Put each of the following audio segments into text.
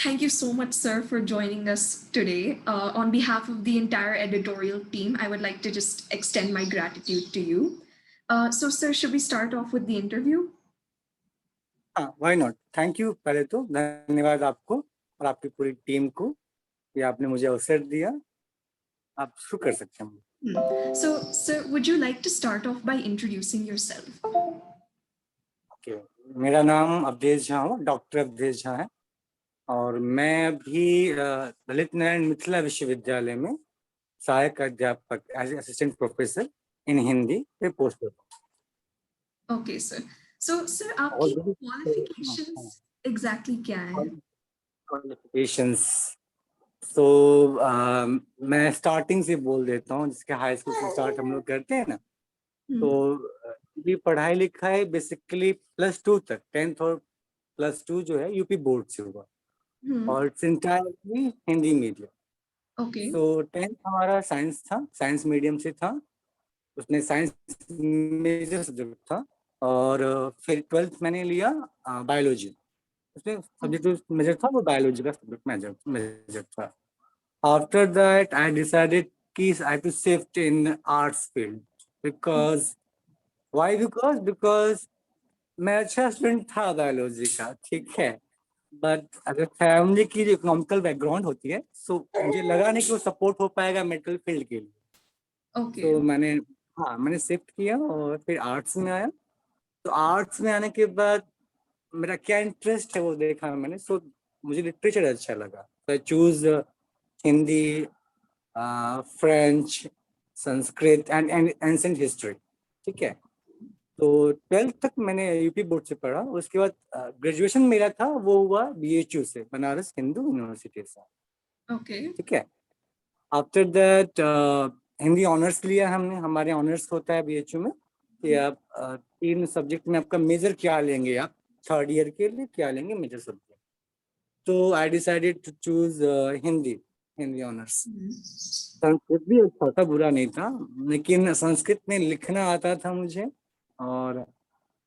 Thank you so much, sir, for joining us today. On behalf of the entire editorial team, I would like to just extend my gratitude to you. So, sir, should we start off with the interview? हाँ, why not? Thank you पहले तो धन्यवाद आपको और आपकी पूरी team को कि आपने मुझे अवसर दिया. आप शुरू कर सकते हैं. So, sir, would you like to start off by introducing yourself? Okay. मेरा नाम अवधेश झा हो, डॉक्टर अवधेश झा है और मैं अभी ललित नारायण मिथिला विश्वविद्यालय में सहायक अध्यापक as assistant professor in Hindi पे पोस्ट होता हूँ. Okay, sir. So, sir, आपकी qualifications exactly क्या हैं? Qualifications. तो मैं स्टार्टिंग से बोल देता हूँ, जिसके हाई स्कूल से स्टार्ट हम लोग करते हैं ना. तो ये पढ़ाई लिखाई बेसिकली +2 तक 10th और +2 जो है यूपी बोर्ड से हुआ और it's entirely Hindi medium. Okay. तो 10th हमारा साइंस था, साइंस मीडियम से था, उसमें साइंस मेजर सब्जेक्ट था और फिर 12th मैंने लिया बायोलॉजी. उसमें सब्जेक्ट मेजर था वो बायोलॉजी का सब्जेक्ट मेजर था. After that, I decided कि I have to shift in arts field because why? Because मैं अच्छा स्टूडेंट था बायोलॉजी का, ठीक है, बट अगर फैमिली की जो इकोनॉमिकल बैकग्राउंड होती है सो मुझे लगा नहीं कि वो सपोर्ट हो पाएगा मेडिकल फील्ड के लिए. Okay. तो मैंने शिफ्ट किया और फिर आर्ट्स में आया. तो आर्ट्स में आने के बाद मेरा क्या इंटरेस्ट है वो देखा मैंने. सो मुझे लिटरेचर अच्छा लगा. तो I choose Hindi, French, Sanskrit and ancient history. ठीक है. तो 12th तक मैंने यूपी बोर्ड से पढ़ा. उसके बाद ग्रेजुएशन मेरा था वो हुआ बीएचयू से, बनारस हिंदू यूनिवर्सिटी से. Okay. ठीक है. आफ्टर दैट हिंदी ऑनर्स लिया हमने. हमारे ऑनर्स होता है बीएचयू में कि आप 3 सब्जेक्ट में आपका मेजर क्या लेंगे, आप 3rd ईयर के लिए क्या लेंगे मेजर सब्जेक्ट. तो I decided to choose Hindi honours. Sanskrit भी अच्छा था, बुरा नहीं था, लेकिन संस्कृत में लिखना आता था मुझे और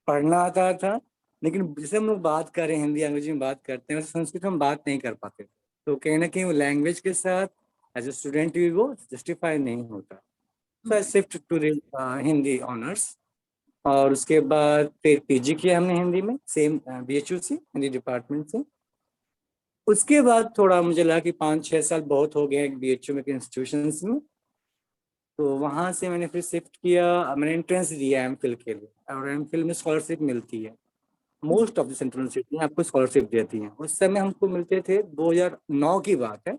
पढ़ना आता था. लेकिन जैसे हम लोग बात कर रहे हैं, हिंदी अंग्रेजी में बात करते हैं, वैसे संस्कृत में हम बात नहीं कर पाते. तो कहीं ना कहीं वो लैंग्वेज के साथ एज ए स्टूडेंट भी वो जस्टिफाई नहीं होता. So I shift to Hindi honours और उसके बाद फिर पीजी किया हमने हिंदी में, सेम बीएचयू से, हिंदी डिपार्टमेंट से. उसके बाद थोड़ा मुझे लगा कि 5-6 साल बहुत हो गए बीएचयू में के इंस्टीट्यूशंस में. तो वहाँ से मैंने फिर शिफ्ट किया. मैंने एंट्रेंस दिया एमफिल के लिए और एमफिल में स्कॉलरशिप मिलती है. Most of the central university आपको स्कॉलरशिप देती हैं. उस समय हमको मिलते थे, 2009 की बात है.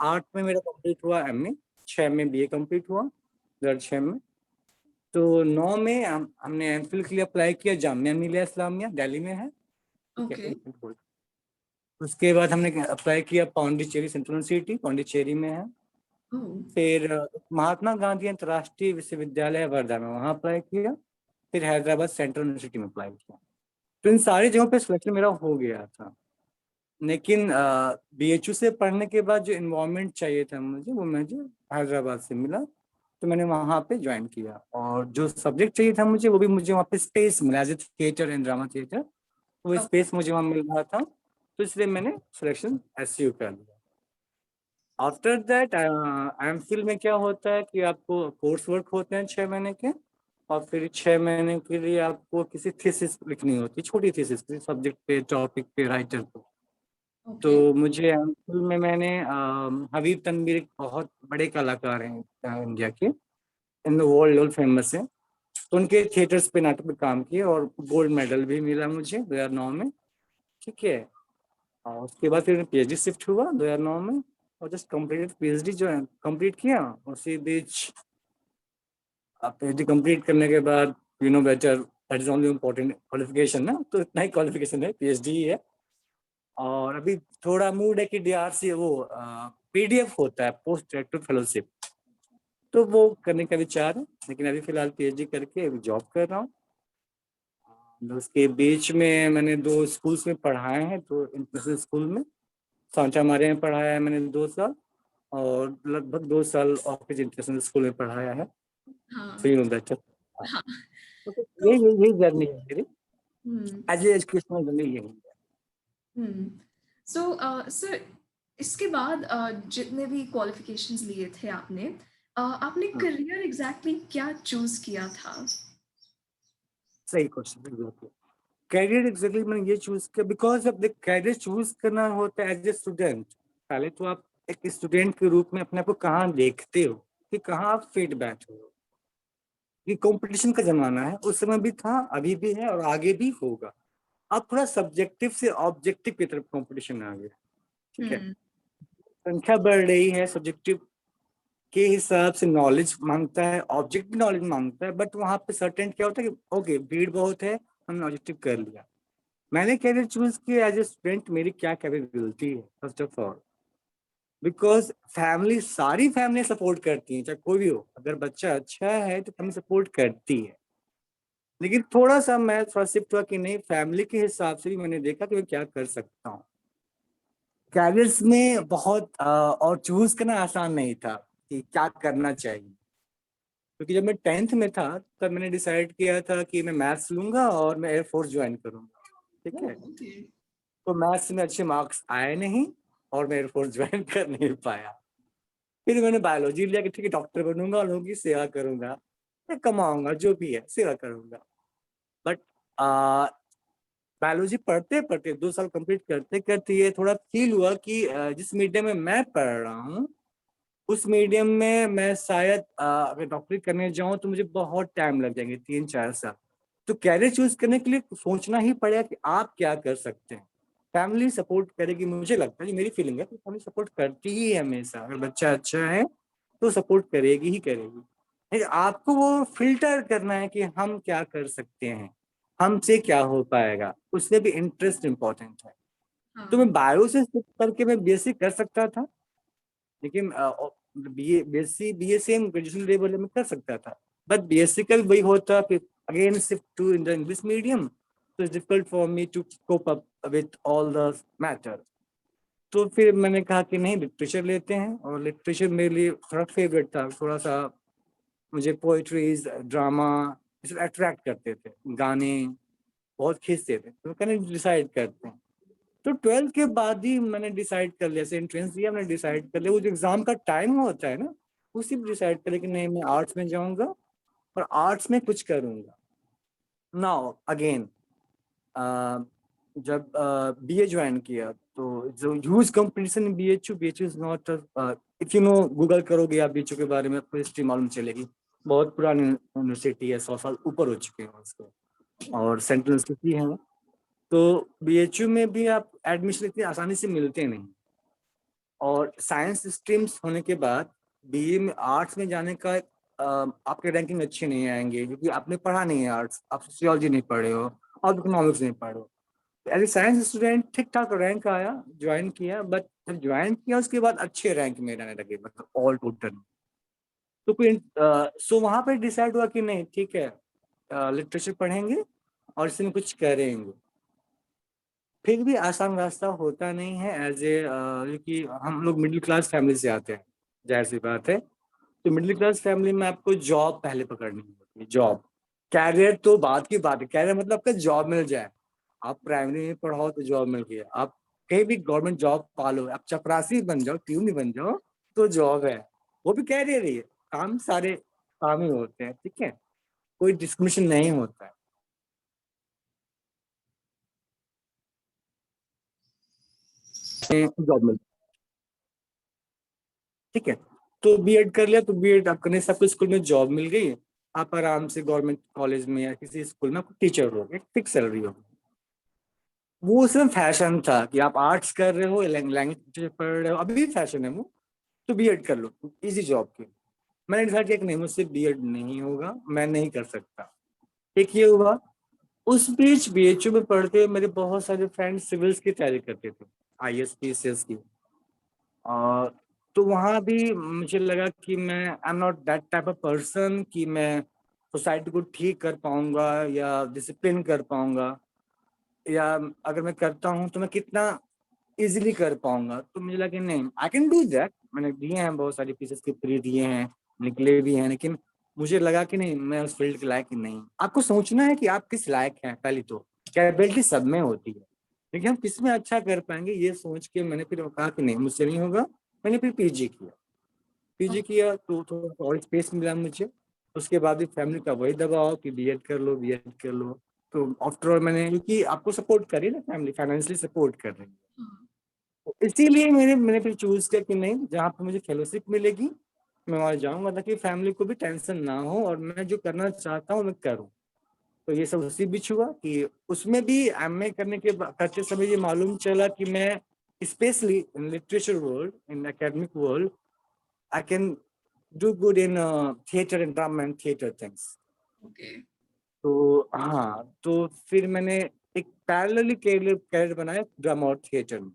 8 में मेरा कंप्लीट हुआ एमए, 6 में बीए कंप्लीट हुआ 2006 में. तो 9 में हमने एमफिल के लिए अप्लाई किया. जामिया मिलिया इस्लामिया दिल्ली में है. Okay. उसके बाद हमने अप्लाई किया पौंडीचेरी सेंट्रल यूनिवर्सिटी, पौंडीचेरी में है. फिर महात्मा गांधी अंतर्राष्ट्रीय विश्वविद्यालय वर्धा में, वहाँ अप्लाई किया. फिर हैदराबाद सेंट्रल यूनिवर्सिटी में अप्लाई किया. तो इन सारी जगहों पे सिलेक्शन मेरा हो गया था. लेकिन बीएचयू से पढ़ने के बाद जो इन्वायरमेंट चाहिए था मुझे, वो मुझे हैदराबाद से मिला. तो मैंने वहाँ पे ज्वाइन किया और जो सब्जेक्ट चाहिए था मुझे, वो भी मुझे वहाँ पे स्पेस मिला as a theatre and drama theatre. वो स्पेस मुझे वहाँ मिल रहा था, तो इसलिए मैंने सिलेक्शन एसयू कर लिया. आफ्टर दैट एमफिल में क्या होता है कि आपको कोर्स वर्क होते हैं 6 महीने के और फिर 6 महीने के लिए आपको किसी थीसिस लिखनी होती है, छोटी थीसिस, किसी सब्जेक्ट पे, टॉपिक पे, राइटर पे. तो मुझे एमफिल में मैंने हबीब तनवीर एक बहुत बड़े कलाकार हैं इंडिया के, इन द वर्ल्ड फेमस है. तो उनके थिएटर्स पे नाटक पे काम किए और गोल्ड मेडल भी मिला मुझे 2009 में. ठीक है. और उसके बाद फिर पीएचडी शिफ्ट हुआ 2009 में और जस्ट कंप्लीटेड पीएचडी जो है कंप्लीट किया. उसी बीच पीएचडी कंप्लीट करने के बाद you know better that is only important qualification ना. तो इतना ही क्वालिफिकेशन है, पीएचडी ही है. और अभी थोड़ा मूड है कि डीआरसी वो पीडीएफ होता है, पोस्ट ग्रेजुएट फेलोशिप, तो वो करने का विचार है. लेकिन अभी फिलहाल पीएचडी करके अभी जॉब कर रहा हूँ. उसके बीच में मैंने 2 स्कूल्स में पढ़ाए हैं. तो इंटरनेशनल स्कूल में सांचा मारे में पढ़ाया है मैंने 2 साल और लगभग 2 साल ऑफिस इंटरनेशनल स्कूल में पढ़ाया है. तो यू नो दैट यही जर्नी है मेरी एज ए एजुकेशनल जर्नी. यही है. सर इसके बाद जितने भी क्वालिफिकेशंस लिए थे आपने, आपने करियर एग्जैक्टली क्या चूज किया था? सही क्वेश्चन। कैरियर एग्जैक्टली मैंने ये चूज किया बिकॉज अब देख, कैरियर चूज करना होता है एज ए स्टूडेंट। पहले तो आप एक स्टूडेंट के रूप में अपने आप को कहाँ देखते हो, कि कहाँ आप फिट बैठे हो। ये कंपटीशन का जमाना है, उस समय भी था, अभी भी है और आगे भी होगा। अब थोड़ा सब्जेक्टिव से ऑब्जेक्टिव की तरफ कंपटीशन आ गया। ठीक है, संख्या बढ़ रही है, सब्जेक्टिव के हिसाब से नॉलेज मांगता है, ऑब्जेक्टिव नॉलेज मांगता है, बट वहां पे सर्टेन क्या होता है कि ओके भीड़ बहुत है, हमने ऑब्जेक्टिव कर लिया। मैंने कैरियर चूज किया एज ए स्टूडेंट, मेरी क्या कैपेबिलिटी है first of all. Because family, सारी फैमिली सपोर्ट करती है, चाहे कोई भी हो। अगर बच्चा अच्छा है तो फैमिली सपोर्ट करती है। लेकिन थोड़ा सा मैं थोड़ा शिफ्ट हुआ कि नहीं, फैमिली के हिसाब से भी मैंने देखा कि मैं क्या कर सकता हूँ। कैरियर्स में बहुत और चूज करना आसान नहीं था कि क्या करना चाहिए। क्योंकि जब मैं 10th में था तब मैंने डिसाइड किया था कि मैं मैथ्स लूंगा और मैं एयरफोर्स ज्वाइन करूंगा। ठीक है, तो मैथ्स में अच्छे मार्क्स आए नहीं और मैं एयरफोर्स ज्वाइन कर नहीं पाया। फिर मैंने बायोलॉजी लिया कि ठीक है डॉक्टर बनूंगा और लोगों की सेवा करूंगा, मैं कमाऊंगा, जो भी है सेवा करूंगा। बट बायोलॉजी पढ़ते पढ़ते 2 साल कंप्लीट करते करते ये थोड़ा फील हुआ कि जिस मीडियम में मैं पढ़ रहा हूँ उस मीडियम में मैं शायद अगर डॉक्टरी करने जाऊं तो मुझे बहुत टाइम लग जाएंगे, 3-4 साल। तो कैरियर चूज करने के लिए सोचना ही पड़ेगा कि आप क्या कर सकते हैं। फैमिली सपोर्ट करेगी, मुझे लगता है, ये मेरी फीलिंग है कि फैमिली सपोर्ट करती ही है हमेशा। अगर बच्चा अच्छा है तो सपोर्ट करेगी ही करेगी। लेकिन आपको वो फिल्टर करना है कि हम क्या कर सकते हैं, हमसे क्या हो पाएगा, उसमें भी इंटरेस्ट इंपॉर्टेंट है। तो मैं बायो से करके मैं बीएससी कर सकता था, लेकिन बी बीएससी बीएससी हम ग्रेजुएशन लेवल में कर सकता था। बट बीएससी का भी वही होता, फिर again shift to in the English medium, तो it's difficult for me to cope up with all the matter. तो फिर मैंने कहा कि नहीं, लिटरेचर लेते हैं। और लिटरेचर मेरे लिए थोड़ा फेवरेट था, थोड़ा सा मुझे पोइट्रीज, ड्रामा ये सब अट्रैक्ट करते थे, गाने बहुत खींचते थे। तो मैंने डिसाइड करते हैं, तो 12th के बाद ही मैंने डिसाइड कर लिया, जैसे एंट्रेंस दिया मैंने डिसाइड कर लिया, वो जो एग्जाम का टाइम होता है ना, उसी में डिसाइड कर लिया कि नहीं मैं आर्ट्स में जाऊंगा और आर्ट्स में कुछ करूंगा। नाउ अगेन जब बीए ज्वाइन किया तो जो huge competition in BHU, BHU is not, if you know Google करोगे आप बीएचयू के बारे में आपको हिस्ट्री मालूम चलेगी। बहुत पुरानी यूनिवर्सिटी है, 100 साल ऊपर हो चुके हैं उसको, और सेंट्रल यूनिवर्सिटी है। तो बीएचयू में भी आप एडमिशन इतनी आसानी से मिलते नहीं। और साइंस स्ट्रीम्स होने के बाद बीए में, आर्ट्स में जाने का आपके रैंकिंग अच्छे नहीं आएंगे, क्योंकि आपने पढ़ा नहीं है आर्ट्स, आप सोशियोलॉजी नहीं पढ़े हो, आप इकोनॉमिक्स नहीं पढ़े हो। एज ए साइंस स्टूडेंट ठीक ठाक रैंक आया, ज्वाइन किया, बट जब ज्वाइन किया उसके बाद अच्छे रैंक में आने लगे, मतलब ऑल टोटल। तो कोई सो वहां पर डिसाइड हुआ कि नहीं ठीक है, लिटरेचर पढ़ेंगे और इसमें कुछ करेंगे। फिर भी आसान रास्ता होता नहीं है, एज ए क्योंकि हम लोग मिडिल क्लास फैमिली से आते हैं, जाहिर सी बात है। तो मिडिल क्लास फैमिली में आपको जॉब पहले पकड़नी होती है, जॉब। कैरियर तो बात की बात है, कैरियर मतलब आपका जॉब मिल जाए। आप प्राइमरी में पढ़ाओ तो जॉब मिल गया, आप कहीं भी गवर्नमेंट जॉब पालो, आप चपरासी बन जाओ, क्यों नहीं बन जाओ, तो जॉब है, वो भी कैरियर ही है। काम सारे काम ही होते हैं, ठीक है, कोई डिस्क्रिमिनेशन नहीं होता है। जॉब मिल, ठीक है। तो बीएड कर लिया, तो बीएड आप करने से आपको स्कूल में जॉब मिल गई, आप आराम से गवर्नमेंट कॉलेज में या किसी स्कूल में आपको टीचर हो गए, फिक्स सैलरी होगी। वो उसमें फैशन था कि आप आर्ट्स कर रहे हो, लैंग्वेज पढ़ रहे हो, अभी भी फैशन है वो, तो बीएड कर लो इजी जॉब के। मैंने डिसाइड किया कि नहीं, मुझसे बीएड नहीं होगा, मैं नहीं कर सकता। एक ये हुआ। उस बीच बीएचयू में पढ़ते हुए मेरे बहुत सारे फ्रेंड्स सिविल्स की तैयारी करते थे, आईएएस पीसीएस की। और तो वहां भी मुझे लगा कि मैं आई am not that type of person कि मैं सोसाइटी को ठीक कर पाऊंगा या डिसिप्लिन कर पाऊंगा, या अगर मैं करता हूँ तो मैं कितना इजीली कर पाऊंगा। तो मुझे लगा कि नहीं, आई कैन डू दैट। मैंने दिए हैं बहुत सारे पीसेस के फ्री दिए हैं, निकले भी हैं, लेकिन मुझे लगा कि नहीं, मैं उस फील्ड के लायक ही नहीं। आपको सोचना है कि आप किस लायक हैं। पहली तो कैपेबिलिटी सब में होती है, लेकिन हम किस में अच्छा कर पाएंगे ये सोच के मैंने फिर कहा कि नहीं मुझसे नहीं होगा। मैंने फिर पीजी किया। पीजी किया तो थोड़ा और स्पेस मिला मुझे। उसके बाद भी फैमिली का वही दबाव कि बीएड कर लो, बीएड कर लो। तो आफ्टर ऑल मैंने, क्योंकि आपको सपोर्ट कर रही है ना फैमिली, फाइनेंशियली सपोर्ट कर रही है, तो इसीलिए मैंने फिर चूज किया कि नहीं, जहाँ पे मुझे फेलोशिप मिलेगी मैं वहां जाऊंगा, ताकि फैमिली को भी टेंशन ना हो और मैं जो करना चाहता हूँ मैं करूँ। तो ये सब उसी बीच हुआ कि उसमें भी एमए करते समय ये मालूम चला कि मैं specially in literature world, in academic world, I can do good in theatre and drama and theatre things. Okay. तो हाँ, तो फिर मैंने एक पैरेलली कैरियर बनाया ड्रामा और थिएटर में।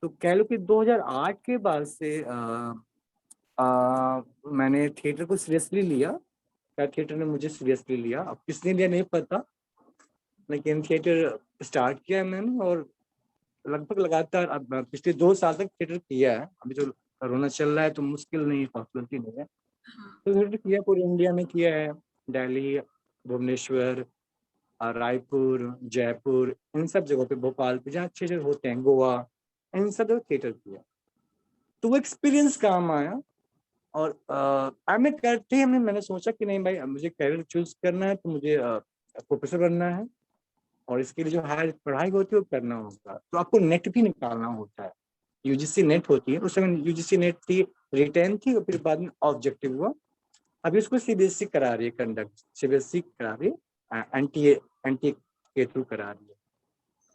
तो कह लो कि 2008 के बाद से मैंने थिएटर को सीरियसली लिया। क्या थिएटर ने मुझे सीरियसली लिया, अब किसने लिया नहीं पता, लेकिन थिएटर स्टार्ट किया मैंने और लगभग लगातार अब पिछले 2 साल तक थिएटर किया है। अभी जो कोरोना चल रहा है तो मुश्किल नहीं, पॉसिबिलिटी नहीं है। तो थिएटर किया, पूरे इंडिया में किया है, दिल्ली, भुवनेश्वर, रायपुर, जयपुर, इन सब जगहों पे, भोपाल पे जहाँ थिएटर होते हैं, गोवा, इन सब जगह थिएटर किया। तो वो एक्सपीरियंस काम आया। और एमए करते ही मैंने सोचा कि नहीं भाई, मुझे कैरियर चूज करना है तो मुझे प्रोफेसर बनना है, और इसके लिए जो हायर पढ़ाई होती है वो करना होगा। तो आपको नेट भी निकालना होता है, यूजीसी नेट होती है, उस समय यूजीसी नेट थी, रिटेन थी, और फिर बाद में ऑब्जेक्टिव हुआ। अभी उसको सीबीएसई करा रही है कंडक्ट, सीबीएसई करा रही है, एनटी के थ्रू करा रही है।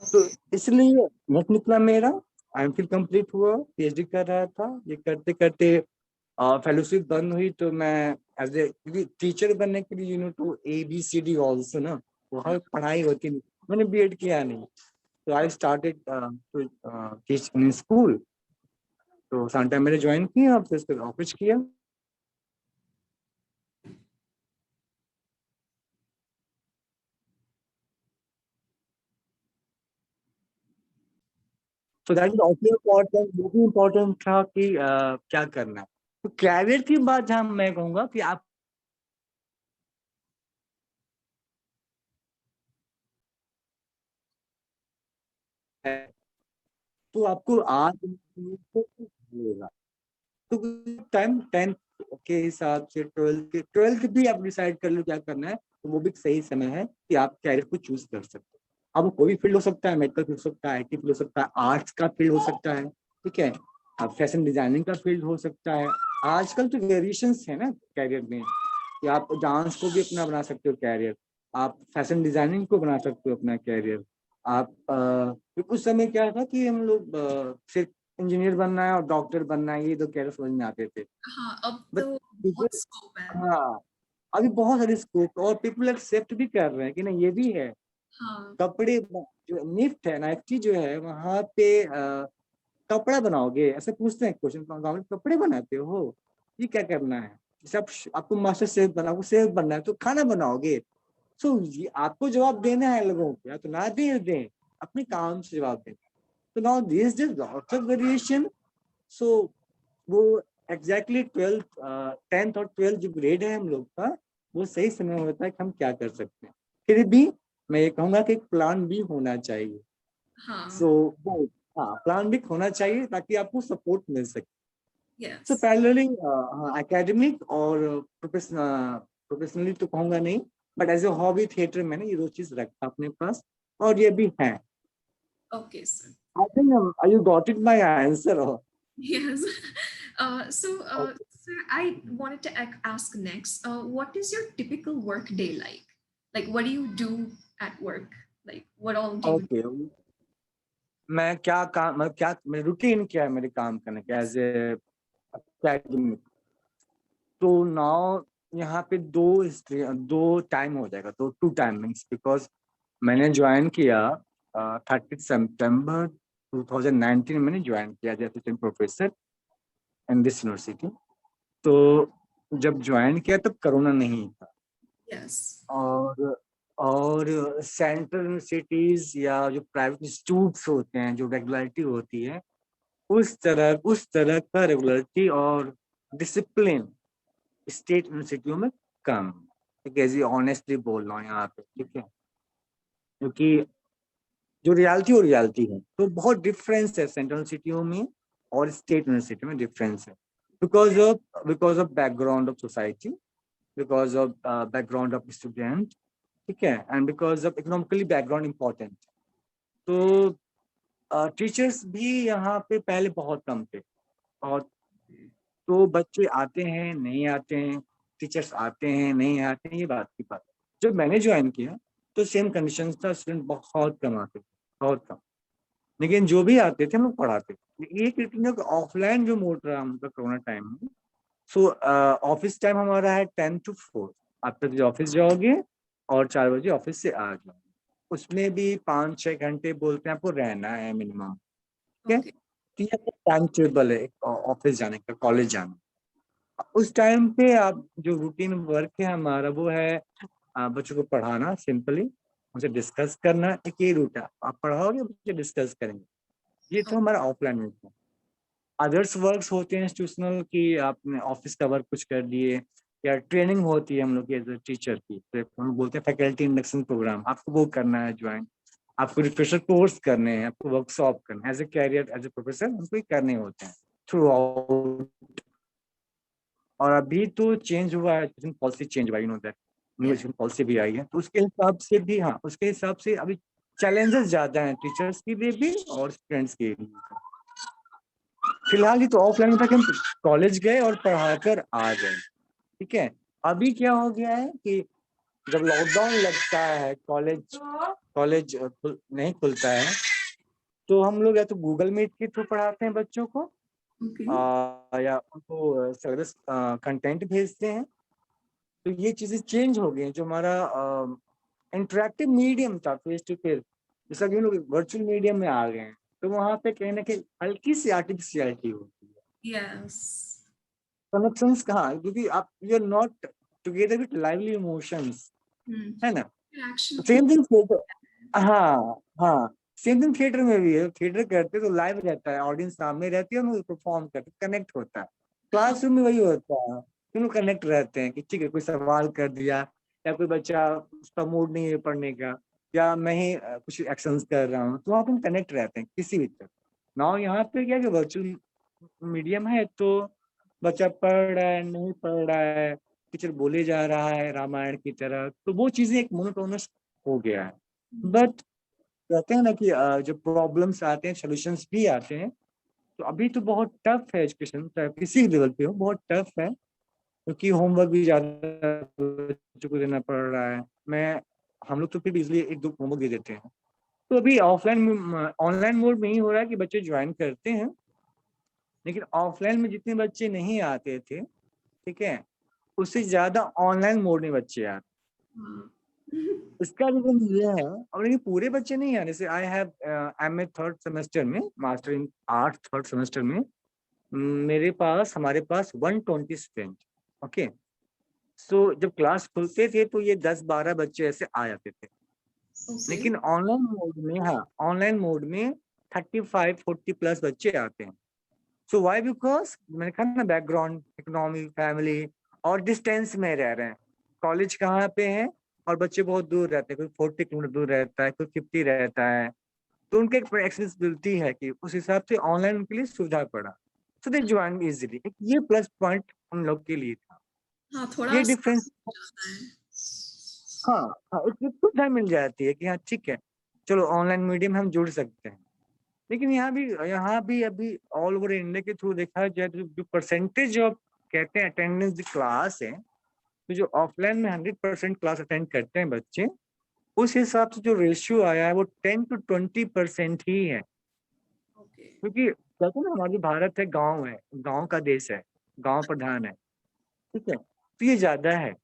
तो इसलिए नेट निकला मेरा, एमफिल कंप्लीट हुआ, पीएचडी कर रहा था। ये करते करते फेलोशिप बंद हुई, तो मैं एज ए, क्योंकि टीचर बनने के लिए टू ABCD ऑल्सो ना, वहाँ पढ़ाई होती नहीं, मैंने बीएड किया नहीं। तो I started to teach in school. तो सन टाइम मैंने ज्वाइन किया और फिर उसके ऑफिस किया। तो दैट इज ऑल्सो इम्पोर्टेंट, वो भी इम्पोर्टेंट था कि क्या करना है। तो कैरियर की बात जहाँ मैं कहूँगा कि आप तो आपको आज मिलेगा। तो टाइम 10th के हिसाब से, 12th भी आप डिसाइड कर लो क्या करना है, तो वो भी सही समय है कि आप कैरियर को चूज कर सकते हो। अब कोई भी फील्ड हो सकता है, मेडिकल फील्ड हो सकता है, आईटी फील्ड हो सकता है, आर्ट्स का फील्ड हो सकता है, ठीक है, अब फैशन डिजाइनिंग का फील्ड हो सकता है। आजकल तो वेरिएशंस है ना कैरियर में, कि आप डांस को भी अपना बना सकते हो कैरियर, आप फैशन डिजाइनिंग को बना सकते हो अपना कैरियर। आप उस समय क्या था कि हम लोग सिर्फ इंजीनियर बनना है और डॉक्टर बनना है, ये दो कैरियर समझ में आते थे। हाँ, अब बट तो बहुत स्कोप है। हाँ, अभी बहुत सारे स्कोप और पीपल एक्सेप्ट भी कर रहे हैं कि नहीं ये भी है। हाँ कपड़े जो निफ्ट है, नाइफ्टी जो है, वहां पे कपड़ा बनाओगे ऐसे पूछते हैं क्वेश्चन, गाँव में कपड़े बनाते हो, ये क्या करना है। जैसे आपको मास्टर शेफ बनाओगे, शेफ बनना है तो खाना बनाओगे। सो ये आपको जवाब देना है लोगों को, या तो ना दें, अपने काम से जवाब दें। तो now this is lots of variation. So वो एग्जैक्टली 10th और 12th जो ग्रेड है हम लोग का, वो सही समय होता है कि हम क्या कर सकते हैं। फिर भी मैं ये कहूंगा कि एक प्लान भी होना चाहिए। हाँ। सो वो, हाँ, प्लान भी होना चाहिए ताकि आपको सपोर्ट मिल सके। So yes. पैरेलली हाँ, एकेडमिक और प्रोफेशनली तो कहूंगा नहीं, but as a hobby theatre मैंने ये दो चीज रखा अपने पास, और ये भी है। Okay sir. I think you got it my answer. Yes. Sir, I wanted to ask next, what is your typical work day like? Like, what do you do at work? Like, what all do you do? Okay, मैं क्या काम, मतलब क्या मेरी routine क्या है मेरे काम करने का एज ए एकेडमिक। तो नाउ यहाँ पे दो टाइम हो जाएगा, तो 2 टाइमिंग्स, बिकॉज मैंने ज्वाइन किया 30 सितंबर 2019 मैंने ज्वाइन किया as assistant professor in this university. तो जब ज्वाइन किया तब कोरोना नहीं था। Yes. और सेंट्रल यूनिवर्सिटीज या जो प्राइवेट इंस्टीट्यूट्स होते हैं, जो रेगुलरिटी होती है, उस तरह का रेगुलरिटी और डिसिप्लिन स्टेट यूनिवर्सिटियों में कम। ठीक है जी, ऑनेस्टली बोल रहा हूँ यहाँ पे, ठीक है, क्योंकि जो रियलिटी और रियलिटी है, तो बहुत डिफरेंस है सेंट्रल यूनिवर्सिटियों में और स्टेट यूनिवर्सिटी में, डिफरेंस है because of background of society, because of background of student, ठीक है, and because of economically background important. तो टीचर्स भी यहाँ पे पहले बहुत कम थे, और तो बच्चे आते हैं नहीं आते हैं, टीचर्स आते हैं नहीं आते हैं, ये बात की बात। जब मैंने ज्वाइन किया तो सेम कंडीशन था, स्टूडेंट बहुत कम आते थे, बहुत कम, लेकिन जो भी आते थे हम लोग पढ़ाते थे। एक ऑफलाइन जो मोड रहा हम कोरोना टाइम में, सो ऑफिस टाइम हमारा है 10 to 4, आप तक ऑफिस जाओगे और 4 बजे ऑफिस से आ जाओगे। उसमें भी 5-6 घंटे बोलते हैं आपको रहना है मिनिमम, ठीक है। तो ये टाइम टेबल है ऑफिस जाने का, कॉलेज जाने। उस टाइम पे आप जो रूटीन वर्क है हमारा वो है बच्चों को पढ़ाना, सिंपली उनसे डिस्कस करना, एक ही रूट है, आप पढ़ाओगे बच्चे डिस्कस करेंगे। ये तो हमारा ऑफलाइन में था। अदर्स वर्क्स होते हैं इंस्टीट्यूशनल की, आपने ऑफिस का वर्क कुछ कर दिए, या ट्रेनिंग होती है हम लोग की एज ए टीचर की, तो हम बोलते हैं फैकल्टी इंडक्शन प्रोग्राम, आपको वो करना है ज्वाइन, आपको रिफ्रेशर कोर्स करने हैं, आपको वर्कशॉप करना है as a career, as a professor हमको ये करने होते हैं थ्रू आउट। और अभी तो चेंज हुआ है, एजुकेशन पॉलिसी चेंज हुआ, you know that, new education policy भी आई है, तो उसके हिसाब से भी, हाँ उसके हिसाब से अभी चैलेंजेस ज्यादा हैं टीचर्स के लिए भी और स्टूडेंट्स के लिए। फिलहाल ही तो ऑफलाइन में था कि हम कॉलेज गए और पढ़ाकर आ गए, ठीक है। अभी क्या हो गया है कि जब लॉकडाउन लगता है, कॉलेज कॉलेज नहीं खुलता है, तो हम लोग या तो गूगल मीट के थ्रू पढ़ाते हैं बच्चों को, या उनको सर्विस कंटेंट भेजते हैं। तो ये चीजें चेंज हो गई हैं। जो हमारा इंटरेक्टिव मीडियम था फेस टू फेस, जैसा कि लोग वर्चुअल मीडियम में आ गए हैं, तो वहाँ पे कहीं ना कहीं हल्की सी आर्टिफिशियलिटी होती है। यस। कनेक्शंस कहाँ, क्योंकि आप you are not together with lively emotions, है ना। सेम थिंग थिएटर, हाँ हाँ, सेम थिंग थिएटर में भी है। थिएटर करते तो लाइव रहता है, ऑडियंस सामने रहती है, हम परफॉर्म करते, कनेक्ट होता है। क्लासरूम में वही होता है, दोनों कनेक्ट रहते हैं कि ठीक है, कोई सवाल कर दिया, या कोई बच्चा उसका मूड नहीं है पढ़ने का, या मैं ही कुछ एक्शंस कर रहा हूँ, तो वहाँ पे हम कनेक्ट रहते हैं किसी भी तरह। नाउ यहाँ पे क्या है कि वर्चुअल मीडियम है, तो बच्चा पढ़ रहा है नहीं पढ़ रहा है, टीचर बोले जा रहा है रामायण की तरह, तो वो चीजें एक मोनोटोनस हो गया है। बट कहते हैं ना कि जो प्रॉब्लम्स आते हैं सोल्यूशंस भी आते हैं। तो अभी तो बहुत टफ है एजुकेशन, चाहे किसी लेवल पे हो, बहुत टफ है, क्योंकि होमवर्क भी ज्यादा बच्चों को देना पड़ रहा है। मैं हम लोग तो फिर इजिली 1-2 होमवर्क दे देते हैं। तो अभी ऑफलाइन ऑनलाइन मोड में ही हो रहा है कि बच्चे ज्वाइन करते हैं, लेकिन ऑफलाइन में जितने बच्चे नहीं आते थे, ठीक है, उससे ज्यादा ऑनलाइन मोड में बच्चे आते। इसका रीजन ये है, और ये पूरे बच्चे नहीं है, जैसे I have MA 3rd semester में, master in art 3rd semester में, हमारे पास 120 स्टूडेंट, ओके। सो जब क्लास खुलते थे तो ये 10-12 बच्चे ऐसे आ जाते थे, लेकिन ऑनलाइन मोड में, हाँ ऑनलाइन मोड में 35-40 प्लस बच्चे आते हैं। सो वाई, बिकॉज मैंने कहा ना, बैकग्राउंड, इकोनॉमी, फैमिली, और डिस्टेंस में रह रहे हैं। कॉलेज कहाँ पे है और बच्चे बहुत दूर रहते हैं, कोई 40 किलोमीटर दूर रहता है, कोई 50 रहता है, तो उनके एक्सेसिबिलिटी है कि उस हिसाब से ऑनलाइन उनके लिए सुविधा पड़ा, सो दे ज्वाइन इजीली। ये प्लस पॉइंट उन लोग के लिए था। हाँ, थोड़ा ये डिफरेंस, हाँ हाँ, इसमें सुविधा मिल जाती है कि हाँ ठीक है, चलो ऑनलाइन मीडियम हम जुड़ सकते हैं। लेकिन यहाँ भी अभी ऑल ओवर इंडिया के थ्रू देखा जाए तो जो परसेंटेज ऑफ कहते हैं अटेंडेंस क्लास है, तो जो ऑफलाइन में 100% क्लास अटेंड करते हैं बच्चे, उस हिसाब से जो रेशियो आया है वो 10 to 20% ही है। क्योंकि कहते हैं ना, हमारी भारत है, गांव का देश है, गांव प्रधान है, ठीक है, तो ये ज्यादा है।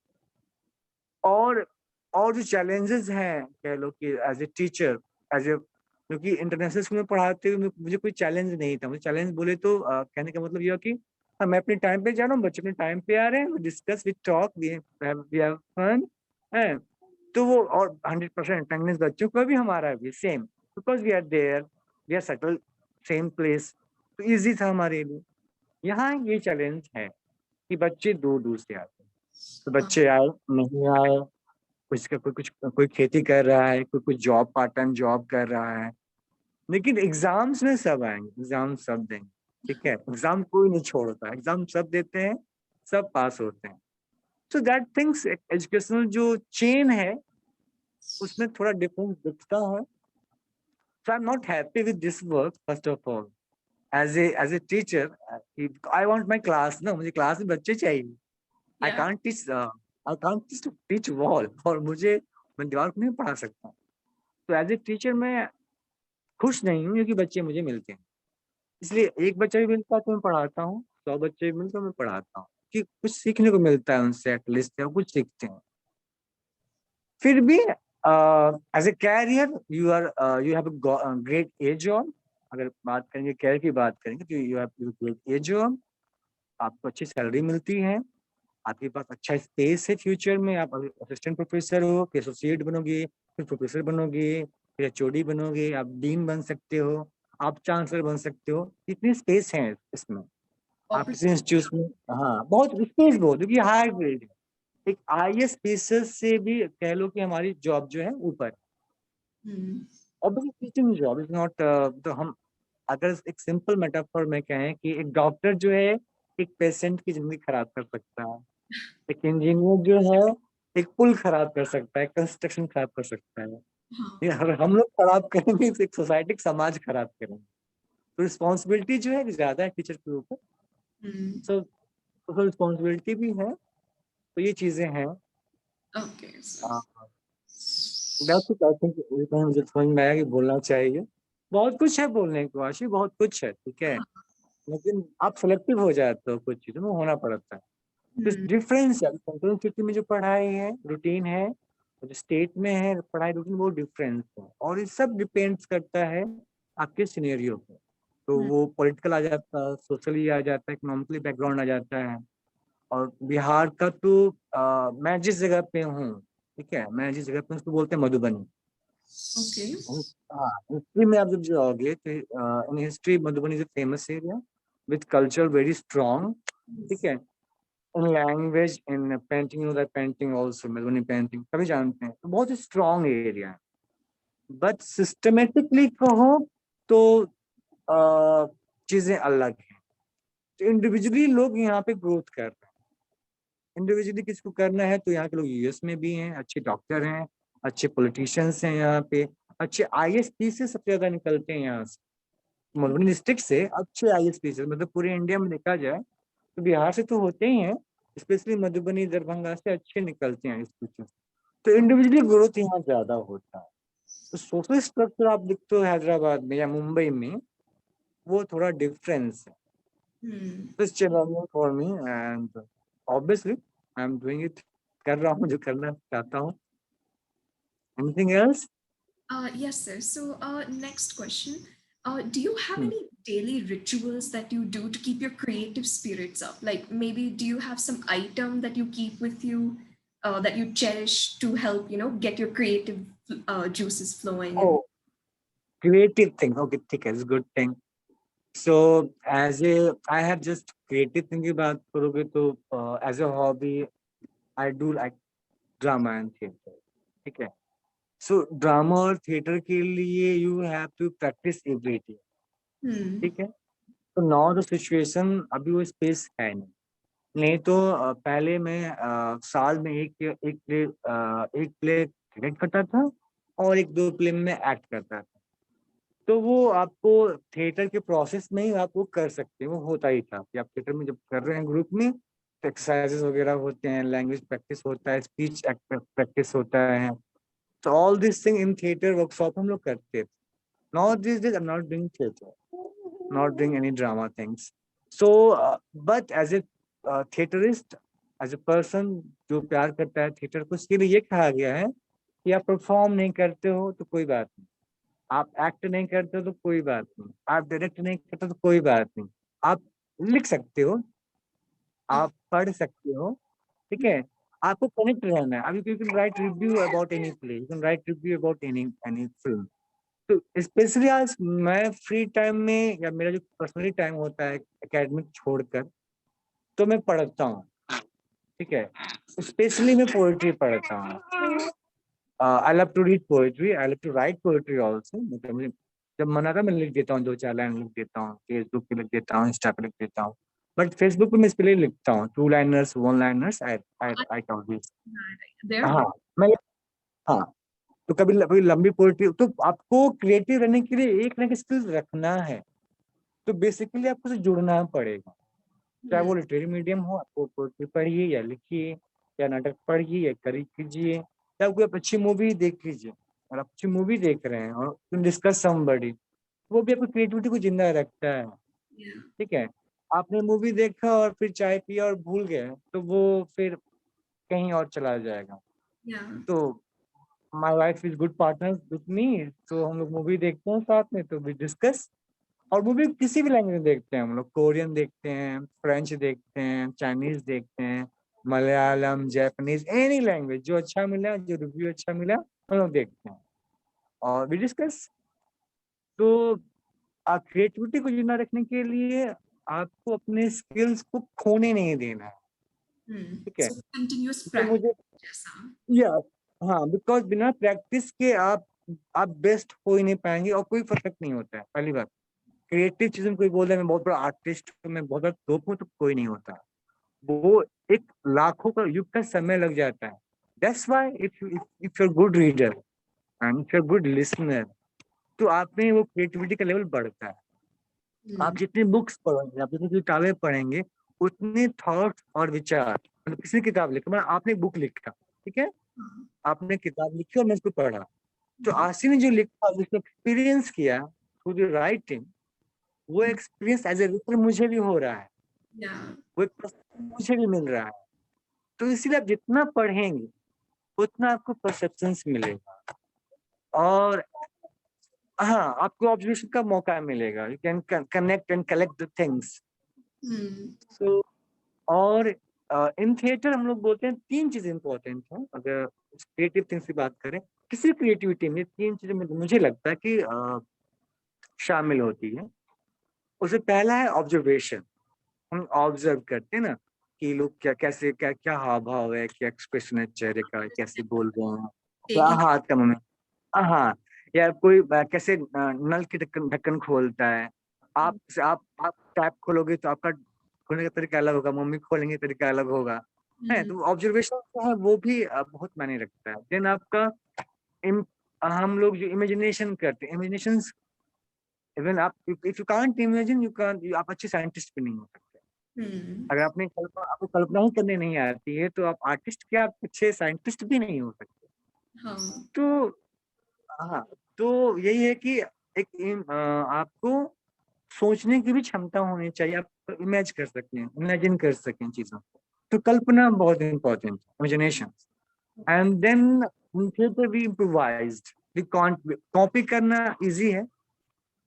और और जो चैलेंजेस हैं, कह लो कि as a teacher, as a, क्योंकि इंटरनेशनल स्कूल में पढ़ाते हुए मुझे कोई चैलेंज नहीं था। मुझे चैलेंज बोले तो कहने का मतलब ये हो कि हाँ, मैं अपने टाइम पे जा रहा हूँ, बच्चे अपने टाइम पे आ रहे हैं, discuss with talk, we have fun है। तो वो और 100% अटेंडेंस बच्चों का भी हमारा भी same, because we are there, we are settle same place, तो इजी था हमारे लिए। यहाँ ये चैलेंज है कि बच्चे दूर दूर से आते हैं, तो बच्चे आए नहीं आए, कोई खेती कर रहा है, कोई जॉब पार्ट टाइम जॉब कर रहा है, लेकिन एग्जाम्स में सब आएंगे, एग्जाम सब देंगे, ठीक है। एग्जाम कोई नहीं छोड़ता, एग्जाम सब देते हैं, सब पास होते हैं। सो दैट थिंग्स एजुकेशनल जो चेन है उसमें थोड़ा डिफरेंस दिखता है। So I am not happy with this work first of all. As a teacher I want my class ना, मुझे क्लास में बच्चे चाहिए। I Yeah. Can't teach I can't teach wall, और मैं दीवार को नहीं पढ़ा सकता। तो एज ए टीचर मैं खुश नहीं हूँ क्योंकि बच्चे मुझे मिलते हैं, इसलिए एक बच्चा भी मिलता है तो मैं पढ़ाता हूँ, 100 बच्चे भी मिलते हैं मैं पढ़ाता हूँ, कि कुछ सीखने को मिलता है उनसे, एटलीस्ट कुछ सीखते हैं। फिर भी as a career you have great as job. अगर बात करेंगे कैरियर की बात करेंगे तो you have great as job, आपको अच्छी सैलरी मिलती है, आपके पास अच्छा स्पेस है फ्यूचर में। आप असिस्टेंट प्रोफेसर हो, फिर एसोसिएट बनोगे, फिर प्रोफेसर बनोगे, फिर एचओडी बनोगे, आप डीन बन सकते हो, आप चांसलर बन सकते हो। इतनी स्पेस है इसमें, आप किसी इंस्टीट्यूट में। हाँ, बहुत स्पेस, बहुत, क्योंकि हाई ग्रेड है। एक आईएएस स्पेसेस से भी कह लो कि हमारी जॉब जो है ऊपर। Obviously teaching job is not, तो हम अगर एक सिंपल मेटाफर में कहें कि एक डॉक्टर जो है एक पेशेंट की जिंदगी खराब कर सकता है, एक इंजीनियर जो है एक पुल खराब कर सकता है, कंस्ट्रक्शन खराब कर सकता है। ये अगर हम लोग खराब करेंगे तो एक सोसाइटी, समाज खराब करेंगे। तो रिस्पॉन्सिबिलिटी जो है ज्यादा है टीचर के ऊपर। सो सोशल रिस्पॉन्सिबिलिटी भी है, तो ये चीजें हैं। Okay. मुझे समझ में आया कि बोलना चाहिए। बहुत कुछ है बोलने को आशी, बहुत कुछ है, ठीक है, लेकिन आप सिलेक्टिव हो जाते हो, कुछ चीजों में होना पड़ता है। डिफरेंस है सेंट्रल सिटी में जो पढ़ाई है, रूटीन है, जो स्टेट में है पढ़ाई रूटीन, वो डिफरेंस है। और ये सब डिपेंड्स करता है आपके सिनेरियो पे। तो वो पॉलिटिकल आ जाता है, सोशली आ जाता है, इकोनॉमिकली बैकग्राउंड आ जाता है। और बिहार का तो मैं जिस जगह पे हूँ, ठीक है, मैं जिस जगह पे हूँ उसको बोलते हैं मधुबनी। Okay. हाँ, हिस्ट्री में आप जब जाओगे तो in history Madhubani is famous area with culture very strong, ठीक है। In language, in painting, you know that painting also, Madhubani painting सभी जानते हैं, तो बहुत ही स्ट्रॉन्ग एरिया है। बट सिस्टमेटिकली कहो तो चीजें अलग हैं। तो इंडिविजुअली लोग यहाँ पे ग्रोथ कर रहे हैं। इंडिविजुअली किसको करना है, तो यहाँ के लोग यूएस में भी हैं, अच्छे डॉक्टर हैं, अच्छे पॉलिटिशियंस हैं यहाँ पे, अच्छे आईएएस से सबसे ज्यादा निकलते हैं यहाँ से। मधुबनी डिस्ट्रिक्ट से अच्छे आईएएस मतलब पूरे इंडिया में देखा जाए तो बिहार से तो होते ही हैं, स्पेशली मधुबनी दरभंगा से अच्छे निकलते हैं इंस्टीट्यूशन। तो इंडिविजुअली ग्रोथ यहाँ ज्यादा होता है। तो सोशल स्ट्रक्चर आप देखते हो हैदराबाद में या मुंबई में, वो थोड़ा डिफरेंस है। This challenging for me, and obviously I am doing it, कर रहा हूँ जो करना चाहता हूँ। Anything else? Yes, sir. So, next question. Do you have any daily rituals that you do to keep your creative spirits up? Like maybe do you have some item that you keep with you that you cherish to help, get your creative juices flowing? Oh, creative thing, okay, ठीक है, good thing. So as a, I have just creative thing की बात करोगे तो as a hobby I do like drama and theater, ठीक है। So drama और theatre के लिए you have to practice every day, ठीक है। तो नाउ द सिचुएशन, अभी वो स्पेस है नहीं। नहीं तो पहले मैं साल में एक प्ले क्रिएट करता था और एक दो प्ले में एक्ट करता था। तो वो आपको थिएटर के प्रोसेस में ही आप वो कर सकते हैं, वो होता ही था कि आप थिएटर में जब कर रहे हैं ग्रुप में, तो एक्सरसाइजेस वगैरह होते हैं, लैंग्वेज प्रैक्टिस होता है, स्पीच प्रैक्टिस होता है। तो all this thing in theatre workshop हम लोग करते थे। Not this days I am not doing theatre, not doing any drama things. So but as a theatrist, as a person जो प्यार करता है थिएटर को, उसके लिए ये कहा गया है कि आप परफॉर्म नहीं करते हो तो कोई बात नहीं, आप एक्ट नहीं करते तो कोई बात नहीं, आप डायरेक्ट नहीं करते तो कोई बात नहीं, आप लिख सकते हो, आप पढ़ सकते हो, ठीक है। आपको कनेक्ट रहना है। अभी you can write review about any play, you can write review about any any film. तो स्पेशली आज मैं फ्री टाइम में, या मेरा जो पर्सनली टाइम होता है एकेडमिक छोड़कर, तो मैं पढ़ता हूँ, ठीक है। स्पेशली मैं पोएट्री पढ़ता हूँ। I love to read poetry, I love to write poetry also. मतलब मुझे जब मन आता है मैं लिख देता हूँ, 2-4 लाइन लिख देता हूँ, फेसबुक पे लिख देता हूँ, इंस्टा पे लिख देता हूँ। बट फेसबुक पे मैं इसके लिए लिखता हूँ 2 liners, 1 liners, I always. They're हाँ good. मैं, हाँ। तो कभी लंबी पोएट्री, तो आपको क्रिएटिव रहने के लिए एक ना एक स्किल्स रखना है। तो बेसिकली आपको से जुड़ना पड़ेगा, चाहे वो लिटरेरी मीडियम हो, आपको पोएट्री पढ़िए या लिखिए, या नाटक पढ़िए या करी कीजिए, या कोई आप अच्छी मूवी देख लीजिए। और आप अच्छी मूवी देख रहे हैं और डिस्कस समबडी, वो भी आपकी क्रिएटिविटी को जिंदा रखता है। Yeah. ठीक है, आपने मूवी देखा और फिर चाय पिया और भूल गए, तो वो फिर कहीं और चला जाएगा। Yeah. तो my wife is good partner with me, तो हम लोग मूवी देखते हैं साथ में, तो वी डिस्कस। और मूवी किसी भी लैंग्वेज में देखते हैं हम लोग, कोरियन देखते हैं, फ्रेंच देखते हैं, चाइनीज देखते हैं, मलयालम, जापानीज, एनी लैंग्वेज जो अच्छा मिला, जो रिव्यू अच्छा मिला, हम लोग देखते हैं और वी डिस्कस। तो क्रिएटिविटी को जिंदा रखने के लिए आपको अपने स्किल्स को खोने नहीं देना है। ठीक है, So continuous तो मुझे, practice जैसा. या, हाँ, बिकॉज बिना प्रैक्टिस के आप बेस्ट हो ही नहीं पाएंगे, और कोई परफेक्ट नहीं होता है। पहली बात, क्रिएटिव चीज में कोई बोल रहा है मैं बहुत बड़ा आर्टिस्ट हूँ, मैं बहुत बड़ा तोप हूँ, तो कोई नहीं होता। वो एक लाखों का युग का समय लग जाता है। That's why if you good reader and if you good listener, तो आप में वो क्रिएटिविटी का लेवल बढ़ता है। आप जितनी बुक्स पढ़ोगे, आप जितनी किताबें पढ़ेंगे, उतने थॉट्स और विचार, मतलब किसी किताब लिखा, मतलब आपने बुक लिखा, ठीक है, आपने किताब लिखी और मैं उसको पढ़ा, तो आशी ने जो लिखा, जिसने एक्सपीरियंस किया थ्रू द राइटिंग, वो एक्सपीरियंस एज ए रीडर मुझे भी हो रहा है, Yeah. वो एक मुझे भी मिल रहा है। तो इसीलिए आप जितना पढ़ेंगे उतना आपको परसेप्शंस मिलेगा, और हाँ, आपको ऑब्जर्वेशन का मौका मिलेगा, you can connect and collect the things. So और इन थिएटर हम लोग बोलते हैं 3 चीजें इंपॉर्टेंट हैं, अगर क्रिएटिव थिंग्स की बात करें, किसी क्रिएटिविटी में 3 चीजें मुझे लगता है कि शामिल होती है। उससे पहला है ऑब्जर्वेशन। हम ऑब्जर्व करते हैं ना कि लोग क्या कैसे, क्या क्या हाव भाव है, क्या एक्सप्रेशन है चेहरे का, कैसे बोल रहे हैं, क्या Taking. हाथ का मूवमेंट, हाँ, या कोई कैसे नल की ढक्कन ढक्कन खोलता है। आप टैप खोलोगे तो आपका खोलने का तरीका अलग होगा, मम्मी खोलेंगे तरीका अलग होगा, है। तो ऑब्जर्वेशन जो है वो भी बहुत मायने रखता है। देन आपका इम, हम लोग जो इमेजिनेशन करते हैं, इमेजिनेशन, इवन आप if you can't imagine, you can't, आप अच्छे साइंटिस्ट भी नहीं हो सकते। अगर आपको कल्पना ही करने नहीं आती है, तो आप आर्टिस्ट क्या, आप अच्छे साइंटिस्ट भी नहीं हो सकते। हाँ. तो हाँ, तो यही है कि आपको सोचने की भी क्षमता होनी चाहिए, आप इमेज कर सकें, इमेजिन कर सकें चीजों को। तो कल्पना बहुत इंपॉर्टेंट है, इमेजिनेशन। एंड देन थिएटर भी इम्प्रोवाइज्ड, कॉपी करना इजी है,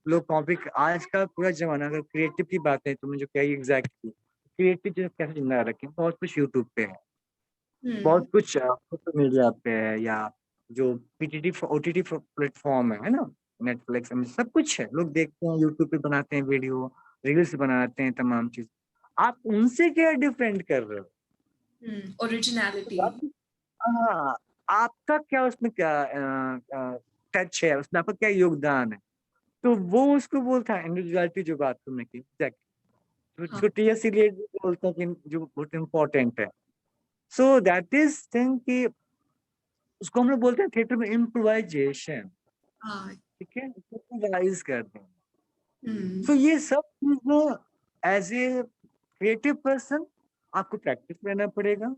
लोग कॉपी, आज का पूरा जमाना, अगर क्रिएटिव की बात है, तुमने जो कही एग्जैक्टली, क्रिएटिव चीज कैसे जिंदा रखें, बहुत कुछ यूट्यूब पे है, बहुत कुछ सोशल मीडिया पे है, या जो पीटीटी ओटीटी प्लेटफॉर्म है ना, नेटफ्लिक्स में सब कुछ है, लोग देखते हैं, यूट्यूब पे बनाते हैं वीडियो, रील्स बनाते हैं, तमाम चीज। आप उनसे क्या डिफरेंट कर रहे हो? Originality. हाँ, आपका क्या उसमें क्या टच है, उसमें आपका क्या योगदान है? तो वो उसको बोलता है इंडिविजुअलिटी, जो बात तुमने की, जिसको टीएस रिलेट बोलते हैं कि जो बहुत इम्पोर्टेंट है। सो दैट इज थिंग कि उसको हम लोग बोलते हैं थिएटर में इम्प्रोवाइजेशन। हाँ. ठीक है, इम्प्रोवाइज करते हैं। सो Hmm. ये सब चीजें एज ए क्रिएटिव पर्सन आपको प्रैक्टिस करना पड़ेगा,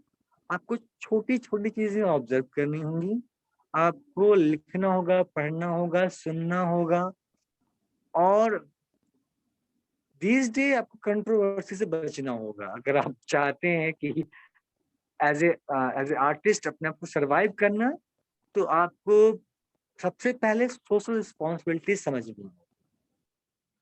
आपको छोटी छोटी चीजें ऑब्जर्व करनी होंगी, आपको लिखना होगा, पढ़ना होगा, सुनना होगा, और दिस डे आपको कंट्रोवर्सी से बचना होगा। अगर आप चाहते हैं कि एज ए आर्टिस्ट अपने आप को सरवाइव करना, तो आपको सबसे पहले सोशल रिस्पॉन्सिबिलिटी समझनी है,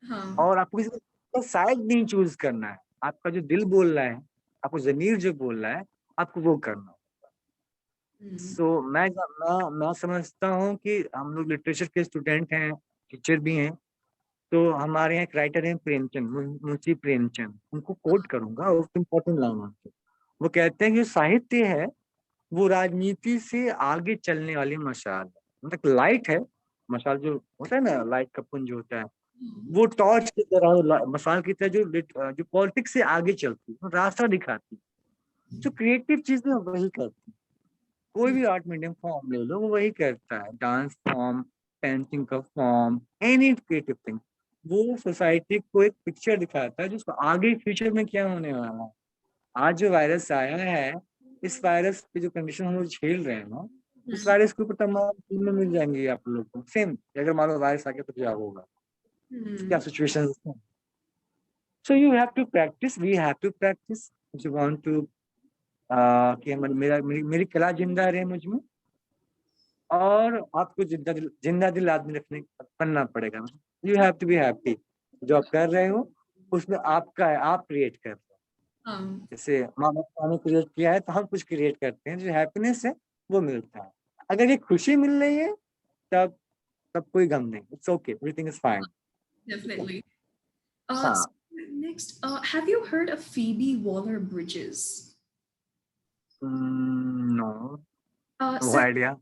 हाँ. और आपको किसी का साइड नहीं चूज करना है। आपका जो दिल बोल रहा है, आपको जमीर जो बोल रहा है, आपको वो करना है। सो मैं समझता हूँ कि हम लोग लिटरेचर के स्टूडेंट हैं, टीचर भी हैं, तो हमारे यहाँ एक राइटर हैं प्रेमचंद, मुंशी प्रेमचंद, उनको कोट करूंगा, और इम्पोर्टेंट लाइन है। वो कहते हैं कि साहित्य है वो राजनीति से आगे चलने वाली मशाल है, मतलब लाइट है। मशाल जो होता है ना, लाइट का पुंज होता है, वो टॉर्च की तरह, मशाल की तरह जो पॉलिटिक्स से आगे चलती है, रास्ता दिखाती है। जो क्रिएटिव चीजें वही करती है। कोई भी आर्ट मीडियम फॉर्म ले लो, वो वही करता है, डांस फॉर्म, पेंटिंग का फॉर्म, एनी क्रिएटिव थिंग। वो सोसाइटी को एक पिक्चर दिखाता है जिसको आगे फ्यूचर में क्या होने वाला है। आज जो वायरस आया है, इस वायरस की जो कंडीशन हम लोग झेल रहे हैं ना, इस वायरस के ऊपर तमाम फिल्में मिल जाएंगी आप लोग को सेम। अगर मान लो वायरस आ गया तो क्या होगा, क्या situation. So you have to practice, we have to practice, you want to कि मेरी कला जिंदा रहे मुझ में। और आपको जिंदा दिल आदमी रखने बनना पड़ेगा। You have to be happy. जो आप कर रहे हो उसमें आपका है, आप क्रिएट कर रहे हो। जैसे माँ बाप ने क्रिएट किया है तो हम कुछ क्रिएट करते हैं, जो हैप्पीनेस है वो मिलता है। अगर ये खुशी मिल रही है तब तब कोई गम नहीं, it's okay, everything is fine. Definitely. हाँ। So next, have you heard of Phoebe Waller-Bridges? No, no So idea.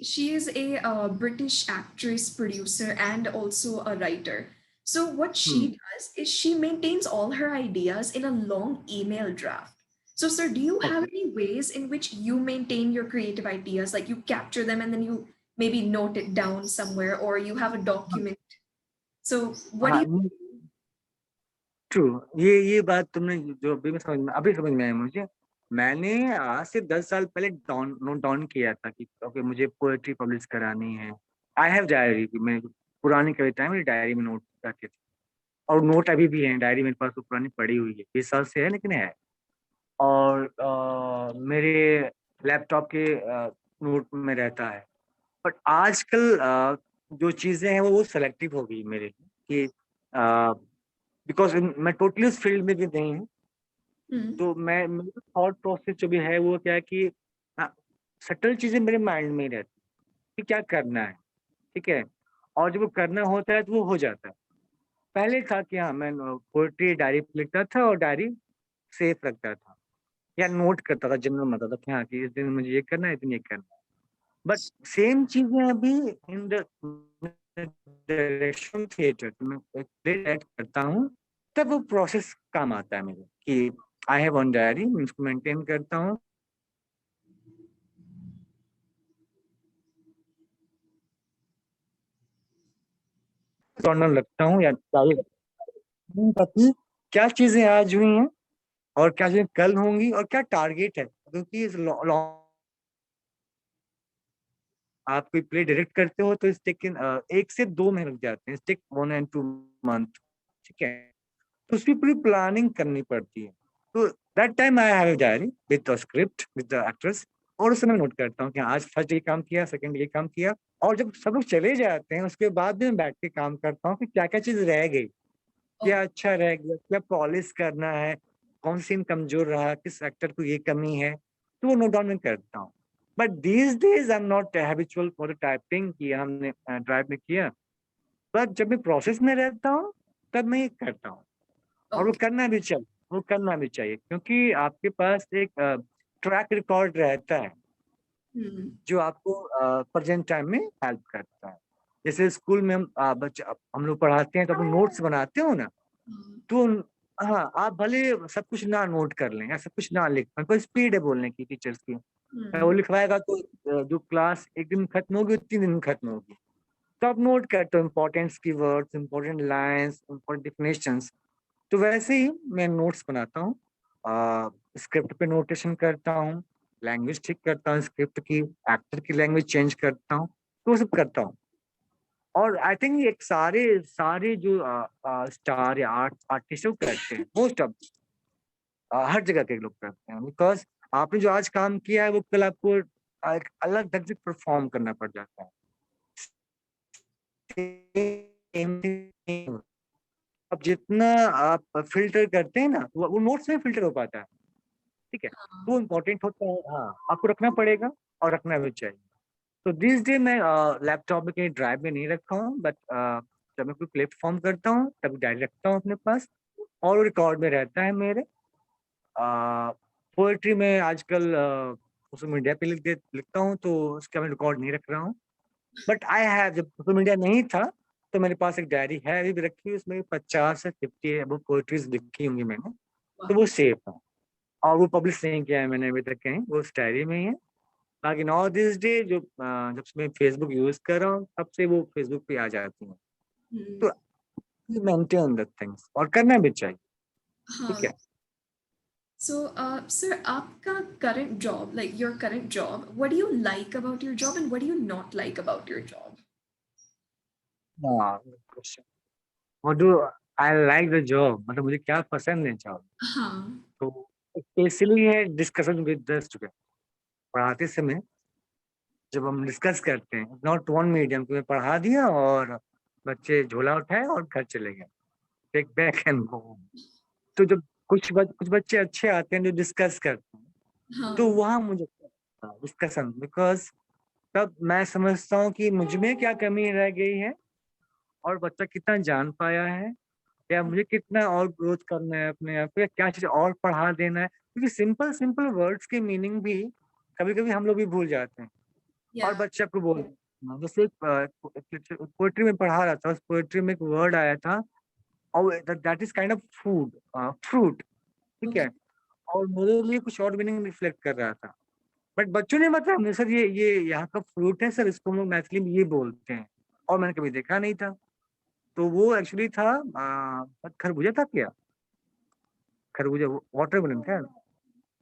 she is a British actress, producer, and also a writer. So what she does is she maintains all her ideas in a long email draft. So, sir, do you have any ways in which you maintain your creative ideas? Like you capture them and then you maybe note it down somewhere, or you have a document. So, what do हाँ, you? True. ये बात तुमने जो अभी समझ में आई मुझे। मैंने आज से 10 साल पहले नोट डाउन किया था कि ओके मुझे पोएट्री पब्लिश करानी है। आई हैव डायरी, मैं पुरानी कविताएं मेरी डायरी में नोट करके थी, और नोट अभी भी है डायरी मेरे पास, वो पुरानी पड़ी हुई है, 20 साल से है लेकिन है। और मेरे लैपटॉप के नोट में रहता है। बट आजकल जो चीजें हैं वो सेलेक्टिव हो गई मेरे लिए, कि बिकॉज मैं टोटली उस फील्ड में भी नहीं हूँ। तो मैं मेरा थॉट प्रोसेस जो भी है वो क्या है कि सटल चीजें मेरे माइंड में ही रहती कि क्या करना है, ठीक है। और जब वो करना होता है तो वो हो जाता है। पहले था कि हाँ मैं पोएट्री डायरी लिखता था और डायरी सेफ रखता था, या नोट करता था, जनरल में था कि हाँ कि इस दिन मुझे ये करना है, इस दिन ये करना है। बट सेम चीजें अभी इन द डायरेक्शन थिएटर में ऐड करता हूँ, तब वो प्रोसेस काम आता है मेरे, कि आई हैव वन डायरी, मैं उसको मेंटेन करता हूँ। जर्नल रखता हूँ या डायरी रखता हूँ, ताकि क्या चीजें आज हुई हैं और क्या चीजें कल होंगी और क्या टारगेट है, क्योंकि इस आप कोई प्ले डायरेक्ट करते हो तो इस टेक 1 से 2 महीने लग जाते हैं, टेक 1 and 2 month, ठीक है। तो उसकी पूरी प्लानिंग करनी पड़ती है। तो that time I have a diary with the script with the actors, और उस समय नोट करता हूँ कि आज फर्स्ट डे काम किया, सेकंड डे काम किया। और जब सब लोग चले जाते हैं उसके बाद भी मैं बैठ के काम करता हूँ कि क्या क्या चीज रह गई, क्या अच्छा रह गया, क्या पॉलिश करना है, कौन सीन कमजोर रहा, किस एक्टर को ये कमी है, तो वो नोट डाउन में करता हूँ। But these days I am not habitual for the typing कि हमने ड्राइव में किया। बट जब मैं प्रोसेस में रहता हूँ तब मैं ये करता हूँ। और वो Okay. करना भी चाहिए, वो करना भी चाहिए, क्योंकि आपके पास एक ट्रैक रिकॉर्ड रहता है जो आपको प्रेजेंट टाइम में हेल्प करता है। जैसे स्कूल में हम लोग पढ़ाते हैं तो अपन नोट्स बनाते हो ना, तो हाँ आप भले सब कुछ ना नोट कर लें या सब कुछ ना लिख पाए, कोई स्पीड है बोलने की टीचर्स की, वो लिखवाएगा तो जो क्लास एक दिन खत्म होगी 3 दिन में खत्म होगी। तो आप नोट करते हो important keywords, important lines, important definitions. तो वैसे ही मैं नोट्स बनाता हूँ, स्क्रिप्ट पे नोटेशन करता हूँ, लैंग्वेज ठीक करता हूँ स्क्रिप्ट की, एक्टर की लैंग्वेज चेंज करता हूँ, तो वो सब करता हूँ। और आई थिंक एक सारे सारे जो स्टार या आर्टिस्ट करते हैं, मोस्ट ऑफ हर जगह के लोग करते हैं, बिकॉज आपने जो आज काम किया है वो कल आपको एक अलग ढंग से परफॉर्म करना पड़ जाता है। अब जितना आप फिल्टर करते हैं ना वो नोट्स में फिल्टर हो पाता है, ठीक है। तो वो इम्पोर्टेंट होता है, हाँ आपको रखना पड़ेगा और रखना भी चाहिए। तो दिस डे मैं लैपटॉप में कहीं ड्राइव में नहीं रखा हूँ, बट जब मैं कोई प्लेटफॉर्म करता हूँ तब डायरी रखता हूँ अपने पास, और रिकॉर्ड में रहता है मेरे। पोएट्री में आजकल सोशल मीडिया पे लिखता हूँ, तो उसका मैं रिकॉर्ड नहीं रख रहा हूँ। बट आई हैव, जब सोशल मीडिया नहीं था तो मेरे पास एक डायरी है, अभी भी रखी है, उसमें 50 से 50 वो पोएट्रीज लिखी होंगी मैंने, तो वो सेफ है और वो पब्लिश नहीं किया है मैंने अभी तक कहीं, वो उस डायरी में ही है। बाकी नाउ दिस डे जो जब से मैं फेसबुक यूज कर रहा हूँ तब से वो फेसबुक पे आ जाती हैं, तो मेंटेन द थिंग्स और करना भी चाहिए, ठीक है। So, sir, आपका current job, like your current job, what do you like about your job and what do you not like about your job? हाँ, question, what do I like the job, मतलब मुझे क्या पसंद है job, हाँ, तो specially है discussion with the student. पढ़ाते समय जब हम डिस्कस करते हैं, नॉट वन मीडियम तुम्हें पढ़ा दिया और बच्चे झोला उठाए और घर चले गए, take back and go home. तो जब कुछ बच्चे अच्छे आते हैं जो डिस्कस करते हैं, तो हाँ, वहाँ मुझे डिस्कशन, बिकॉज तब मैं समझता हूँ कि मुझ में क्या कमी रह गई है और बच्चा कितना जान पाया है, या मुझे कितना और ग्रोथ करना है अपने आप को, या क्या चीज और पढ़ा देना है, क्योंकि सिंपल सिंपल वर्ड्स के मीनिंग भी कभी कभी हम लोग भी भूल जाते हैं और yeah, बच्चे आपको बोल, जैसे पोएट्री में पढ़ा रहा था, उस पोएट्री में एक वर्ड आया था और that is kind of food, fruit, ठीक okay, है, और मेरे लिए कुछ और मीनिंग रिफ्लेक्ट कर रहा था, बट बच्चों ने बताया मुझे, सर ये यहाँ का फ्रूट है सर, इसको हम लोग मैथिली में ये बोलते हैं, और मैंने कभी देखा नहीं था। तो वो एक्चुअली था खरबूजा था क्या, खरबूजा, वाटरमेलन था,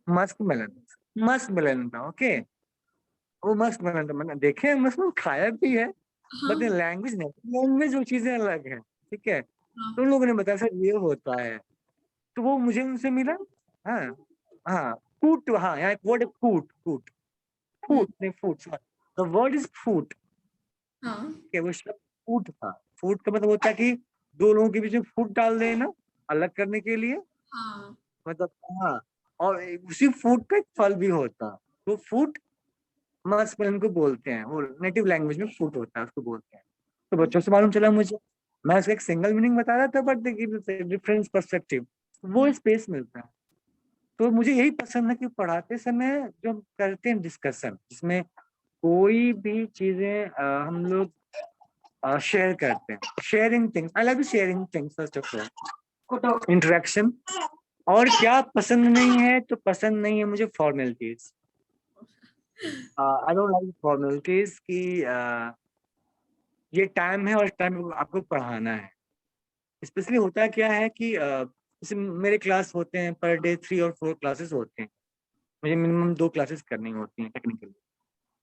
मस्क मेलन, मस्क मेलन था, ओके, वो मस्क मेलन था, मैंने देखे मस्क मेलन खाया भी है, बट हाँ, लैंग्वेज नहीं, लैंग्वेज वो चीजें अलग है, ठीक है। तो हाँ, उन लोगों ने बताया सर ये होता है, तो वो मुझे उनसे मिला। हाँ, हाँ, फूट, हाँ, यहाँ एक वर्ड है फूट, फूट, हम्म, फूट नहीं, फूट, द वर्ड इज फूट, हाँ, कि वो शब्द फूट था। फूट का मतलब होता है कि दो लोगों के बीच में फूट डाल देना अलग करने के लिए, हाँ, मतलब, हाँ, और उसी फूट का एक फल भी होता, तो फूट मस्कुलिन को बोलते हैं, वो नेटिव लैंग्वेज में फूट होता है उसको बोलते हैं। तो बच्चों से मालूम चला मुझे, मैं उसका एक सिंगल मीनिंग बता रहा था बट देखिए डिफरेंट पर्सपेक्टिव, वो स्पेस मिलता है। तो मुझे यही पसंद है कि पढ़ाते समय जो हम करते हैं डिस्कशन, जिसमें कोई भी चीजें हम लोग शेयर करते हैं, sharing things, I like sharing things first of all, interaction. और क्या पसंद नहीं है, तो पसंद नहीं है मुझे formalities, I don't like formalities की ये टाइम है और इस टाइम में आपको पढ़ाना है। स्पेशली होता क्या है कि जैसे मेरे क्लास होते हैं पर डे 3 और 4 क्लासेस होते हैं, मुझे मिनिमम 2 क्लासेस करनी होती हैं टेक्निकली,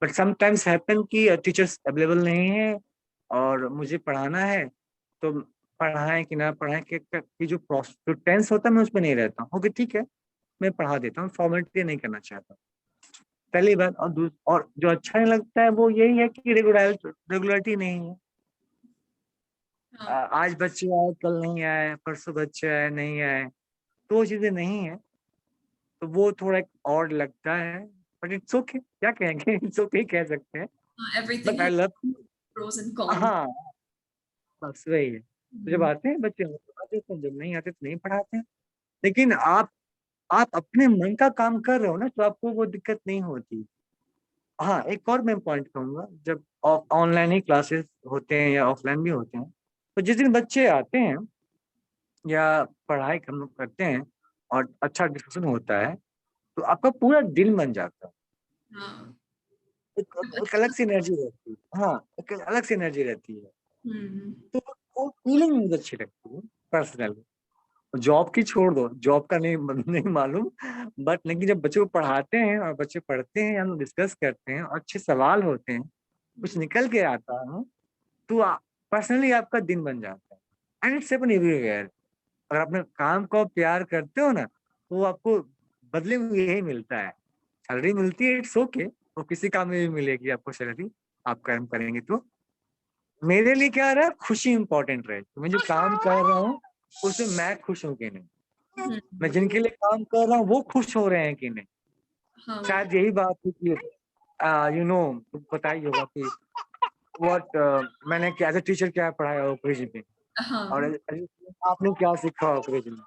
बट समटाइम्स हैपन कि टीचर्स अवेलेबल नहीं है और मुझे पढ़ाना है, तो पढ़ाएं कि ना पढ़ाएं कि जो टेंस होता है मैं उसमें नहीं रहता हूँ, ओके ठीक है, मैं पढ़ा देता हूँ, फॉर्मेलिटी नहीं करना चाहता, पहली बात। और जो अच्छा नहीं लगता है वो यही है कि रेगुलरिटी नहीं है, हाँ, आज बच्चे आए कल नहीं आए, परसों बच्चे आए नहीं आए, तो वो चीजें नहीं है, तो वो थोड़ा और लगता है, बट इट्स ओके, क्या कहेंगे, इट्स ओके कह सकते हैं, everything but has I love. pros and cons. हाँ, बस वही है, तो जब Mhm. आते हैं बच्चे तो पढ़ाते हैं, जब नहीं आते तो नहीं पढ़ाते हैं। लेकिन आप अपने मन का काम कर रहे हो ना, तो आपको वो दिक्कत नहीं होती। हाँ, एक और मैं पॉइंट कहूंगा, जब ऑनलाइन ही क्लासेस होते हैं या ऑफलाइन भी होते हैं, तो जिस दिन बच्चे आते हैं या पढ़ाई हम लोग करते हैं और अच्छा डिस्कशन होता है, तो आपका पूरा दिन बन जाता है, हाँ, एक अलग सी एनर्जी रहती है, हाँ, एक अलग सी एनर्जी रहती है, हम्म, तो वो फीलिंग मुझे अच्छी लगती है पर्सनली। जॉब की छोड़ दो, जॉब का नहीं नहीं मालूम, बट लेकिन जब बच्चों को पढ़ाते हैं और बच्चे पढ़ते हैं, हम लोग डिस्कस करते हैं और अच्छे सवाल होते हैं, कुछ निकल के आता है, तो पर्सनली आपका दिन बन जाता है, एंड इट्स हैपन एवरीवेयर। अगर अपने काम को आप प्यार करते हो ना, तो वो आपको बदले में यही मिलता है, सैलरी मिलती है, इट्स ओके, वो किसी काम में भी मिलेगी आपको सैलरी, आप कर्म करेंगे तो। मेरे लिए क्या रहा, खुशी इंपॉर्टेंट रहे, तो मैं जो काम कर रहा हूँ उसमें मैं खुश हूँ कि नहीं, मैं हम्म, जिनके लिए काम कर रहा हूँ वो खुश हो रहे हैं कि नहीं, हाँ, शायद यही बात है कि यू नो, पता ही होगा कि व्हाट मैंने क्या एज ए टीचर क्या पढ़ाया ओकरेज में, और हाँ, आपने क्या सीखा ओकरेज में,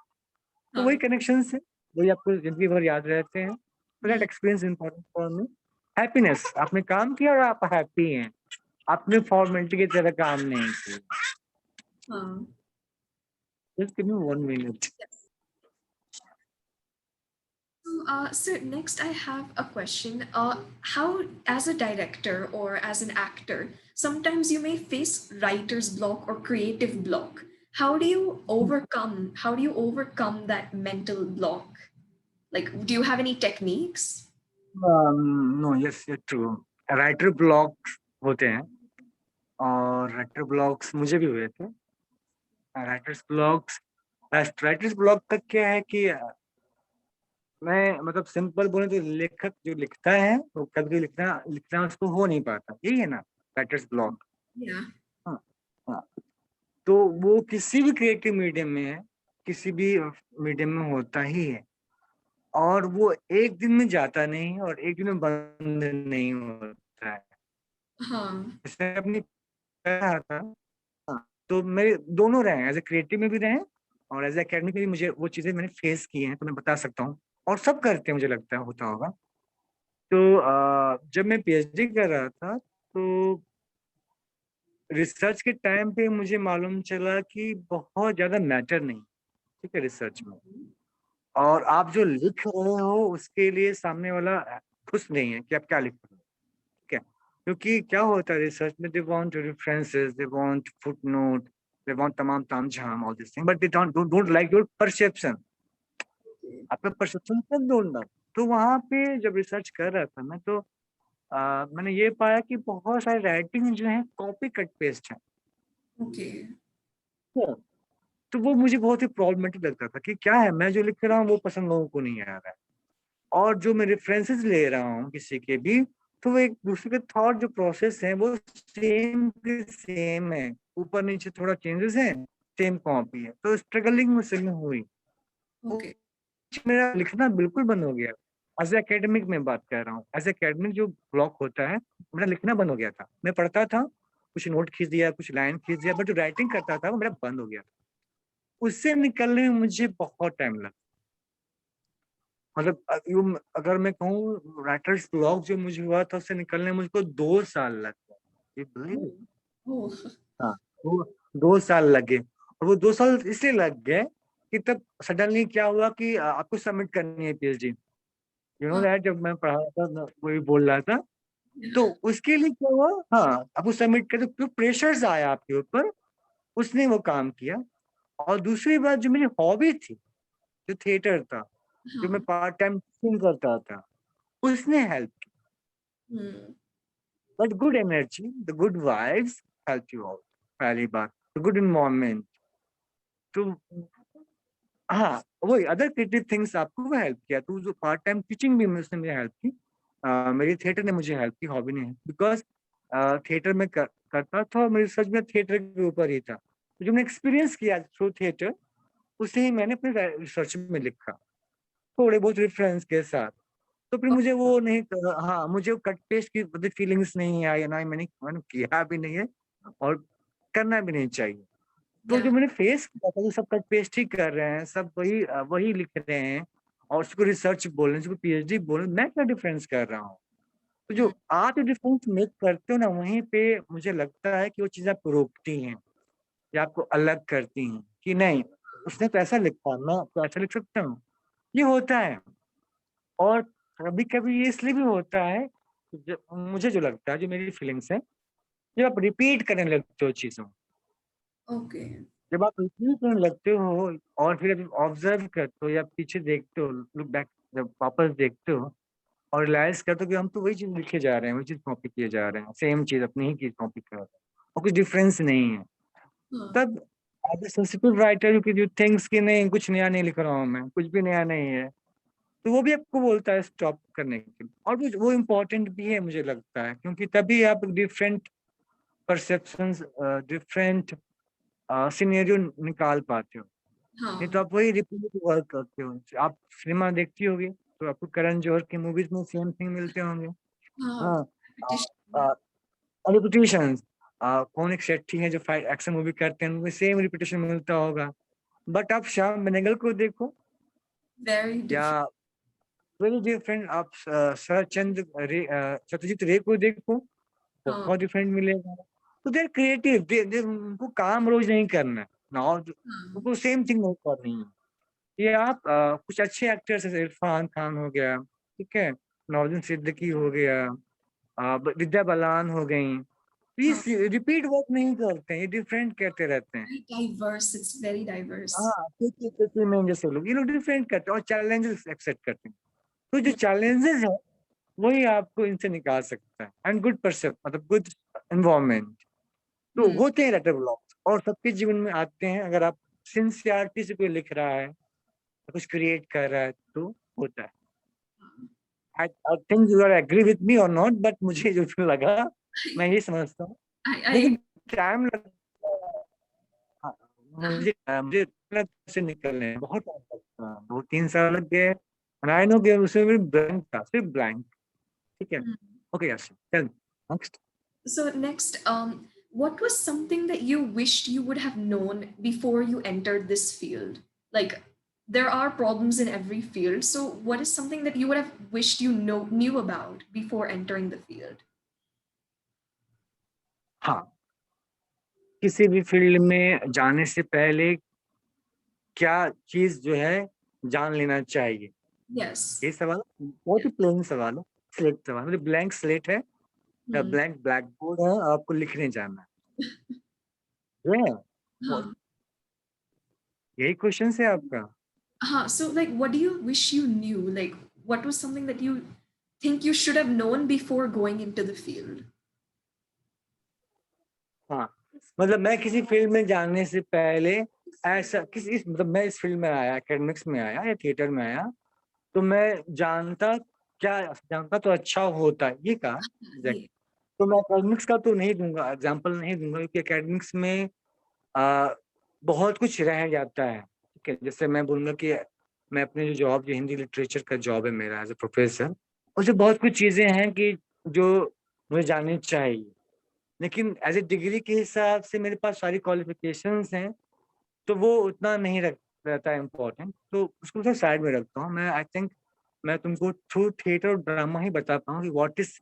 तो वही हाँ, कनेक्शन है, वही आपको जिंदगी भर याद रहते हैं। So that experience is important for me. Happiness, आपने काम किया और आप हैप्पी हैं, आपने फॉर्मेलिटी की तरह काम नहीं किया। Just give me 1 minute. Yes. So next I have a question. How, as a director or as an actor, sometimes you may face writer's block or creative block. How do you overcome that mental block? Like, do you have any techniques? No, yes, it's true. Writer blocks होते हैं और writer blocks मुझे भी हुए थे। Writers block तक क्या है कि मैं मतलब सिंपल बोले तो लेखक जो लिखता है वो कभी लिखना उसको हो नहीं पाता, यही है ना राइटर्स ब्लॉक। हाँ, हाँ। तो वो किसी भी क्रिएटिव मीडियम में है, किसी भी मीडियम में होता ही है और वो एक दिन में जाता नहीं और एक दिन में बंद नहीं होता है। जैसे अपनी कहा था, तो मेरे दोनों रहे, एज ए क्रिएटिव में भी रहे और एज ए एकेडमिक में भी मुझे वो चीजें मैंने फेस की हैं, तो मैं बता सकता हूँ और सब करते हैं, मुझे लगता है होता होगा। तो जब मैं पीएचडी कर रहा था तो रिसर्च के टाइम पे मुझे मालूम चला कि बहुत ज्यादा मैटर नहीं, ठीक है, रिसर्च में। और आप जो लिख रहे हो उसके लिए सामने वाला खुश नहीं है कि आप क्या लिख रहे हो, ठीक है। क्योंकि क्या होता है रिसर्च में, they want references, they want footnote, they want तमाम तामझाम, all this thing, but they don't like your perception, आपका परसेप्शन सब ढूंढना। तो वहां पे जब रिसर्च कर रहा था मैं, तो मैंने ये पाया कि बहुत सारे राइटिंग जो है कॉपी कट पेस्ट है। तो वो मुझे बहुत ही प्रॉब्लमेटिक लगता था कि क्या है, मैं जो लिख रहा हूँ वो पसंद लोगों को नहीं आ रहा है, और जो मैं रेफरेंसेस ले रहा हूँ किसी के भी, तो वो एक दूसरे के थॉट जो प्रोसेस है वो सेम के सेम है, ऊपर नीचे थोड़ा चेंजेस है, सेम कॉपी है। तो स्ट्रगलिंग मुझसे में हुई, मेरा लिखना बिल्कुल बंद हो गया। एज एकेडमिक में बात कर रहा हूँ, एज एकेडमिक जो ब्लॉक होता है, मेरा लिखना बंद हो गया था। मैं पढ़ता था, कुछ नोट खींच दिया, कुछ लाइन खींच दिया, बट जो राइटिंग करता था वो मेरा बंद हो गया था। उससे निकलने में मुझे बहुत टाइम लगा। मतलब अगर मैं कहूँ राइटर्स ब्लॉक जो मुझे हुआ था उससे निकलने में मुझको 2 साल लग गए। हाँ, वो 2 साल लगे, और वो 2 साल इसलिए लग गए कि तब सडनली क्या हुआ कि आपको सबमिट करनी है पीएचडी, यू नो दैट। जब मैं पढ़ा था वही बोल रहा था, तो उसके लिए क्या हुआ, हाँ, आपको सबमिट कर, तो प्रेशर्स आया आपके ऊपर, उसने वो काम किया। और दूसरी बात, जो मेरी हॉबी थी, जो थिएटर था, जो मैं पार्ट टाइम सिंग करता था, उसने हेल्प की। But good energy, the good vibes help you out, पहली बात, द गुड इन्वायरमेंट। तो हाँ, वही अदर क्रिएटिव थिंग्स आपको वो हेल्प किया। तो जो पार्ट टाइम टीचिंग भी उसने मुझे हेल्प की, मेरी थिएटर ने मुझे हेल्प की, हॉबी ने, बिकॉज थिएटर में करता था और मेरी रिसर्च में थिएटर के ऊपर ही था। तो जो मैंने एक्सपीरियंस किया थ्रू थिएटर, उसे ही मैंने अपने रिसर्च में लिखा, थोड़े बहुत रेफरेंस के साथ। तो फिर मुझे वो नहीं, हाँ, मुझे वो कट पेस्ट की फीलिंग्स नहीं आई, ना मैंने किया भी नहीं है और करना भी नहीं चाहिए। तो जो मैंने फेस किया था, सब कट पेस्ट ही कर रहे हैं, सब वही लिख रहे हैं और उसको रिसर्च बोल रहे हैं, उसको पीएचडी बोल रहे हैं, मैं क्या डिफरेंस कर रहा हूँ। तो जो आप डिफरेंस मेक करते हो ना, वहीं पे मुझे लगता है कि वो चीजें आपको रोकती हैं या आपको अलग करती हैं कि नहीं, उसने तो ऐसा लिखा, मैं तो ऐसा लिख सकता हूँ। ये होता है। और कभी कभी ये इसलिए भी होता है, मुझे जो लगता है, जो मेरी फीलिंग्स है, जब आप रिपीट करने लगते हो चीजों, जब आप रिपीट करने लगते हो और फिर आप ऑब्जर्व करते हो या पीछे देखते हो, लुक बैक, जब वापस देखते हो और रियलाइज करते हो कि हम तो वही चीज लिखे जा रहे हैं, वही चीज कॉपी किए जा रहे हैं, सेम चीज अपनी ही चीज कॉपी कर रहे हैं और कुछ डिफरेंस नहीं है, तब as a sensitive writer you thinks कि नहीं, कुछ नया नहीं लिख रहा हूँ मैं, कुछ भी नया नहीं है, तो वो भी आपको बोलता है स्टॉप करने के लिए। और वो इम्पोर्टेंट भी है मुझे लगता है, क्योंकि तभी आप डिफरेंट परसेप्शंस, डिफरेंट सिनेरियो निकाल पाते हो। नहीं तो आप वही रिपीट वर्क करते हो। आप सिनेमा देखती होगी तो आपको करण जौहर की मूवीज में सेम थिंग मिलते होंगे। हाँ, रिपीटेशन, कौन एक शेट्टी है जो फाइट एक्शन मूवी करते हैं, उनमें सेम रिपीटेशन मिलता होगा। बट आप श्याम बेनेगल को देखो, Very या different. Very different. आप सत्यजीत रे को देखो, हाँ, बहुत डिफरेंट मिलेगा। तो देर क्रिएटिव, उनको काम रोज नहीं करना है ना, हाँ, उनको सेम थिंग नहीं करनी है। ये आप कुछ अच्छे एक्टर्स हैं, इरफान खान हो गया, ठीक है, नवाजुद्दीन सिद्दीकी हो गया, विद्या बालन हो गई, हाँ, प्लीज रिपीट वर्क नहीं करते हैं, ये डिफरेंट करते रहते हैं। very diverse. It's very diverse. हाँ, क्योंकि में जैसे लोग, ये लोग डिफरेंट करते हैं और चैलेंजेस एक्सेप्ट करते हैं। तो जो Hmm. चैलेंजेस है वही आपको इनसे निकाल सकता है। एंड गुड परसेप्ट, मतलब गुड एनवायरमेंट, तो Hmm. होते हैं लेटर ब्लॉक्स और सबके जीवन में आते हैं। अगर आप सिंसियरिटी से कोई लिख रहा है, कुछ क्रिएट कर रहा है, तो होता है। I think you are agree with me और नॉट, बट मुझे जो लगा, मैं ये समझता हूँ। लेकिन I टाइम लगता है। हाँ, मुझे से निकलने में बहुत टाइम लगता है, 2-3 साल लग गए। आई नो कि उसमें भी ब्लैंक था, सिर्फ ब्लैंक। ठीक है, Hmm. ओके यस, चल next. So next, what was something that you wished you would have known before you entered this field? Like, there are problems in every field. So, what is something that you would have wished you knew about before entering the field? हाँ, किसी भी field में जाने से पहले क्या चीज जो है जान लेना चाहिए, Yes. ये सवाल बहुत Yes. ही प्लेन सवाल है। स्लेट सवाल, मतलब ब्लैंक स्लेट है या Hmm. ब्लैंक ब्लैक बोर्ड है, आपको लिखने जाना है। Huh. यही क्वेश्चन है आपका। Huh. So, like, what do you wish you knew? Like, what was something that you think you should have known before going into the field? हाँ, मतलब मैं किसी फील्ड में जाने से पहले ऐसा मतलब मैं इस फील्ड में आया, एकेडमिक्स में आया या थिएटर में आया, तो मैं जानता तो अच्छा होता है, ये कहा। Yeah. तो मैं एकेडमिक्स का तो नहीं दूंगा, एग्जाम्पल नहीं दूंगा, क्योंकि एकेडमिक्स में आ, बहुत कुछ रह जाता है। ठीक है, जैसे मैं बोलूंगा कि मैं अपने जो जॉब, जो हिंदी लिटरेचर का जॉब है मेरा एज ए प्रोफेसर, उसमें बहुत कुछ चीजें हैं कि जो मुझे जाननी चाहिए। लेकिन एज ए डिग्री के हिसाब से मेरे पास सारी क्वालिफिकेशंस हैं, तो वो उतना नहीं रहता है इम्पोर्टेंट, तो उसको मैं साइड में रखता हूँ। मैं आई थिंक मैं तुमको थ्रू थिएटर और ड्रामा ही बता पाऊँ कि व्हाट इज,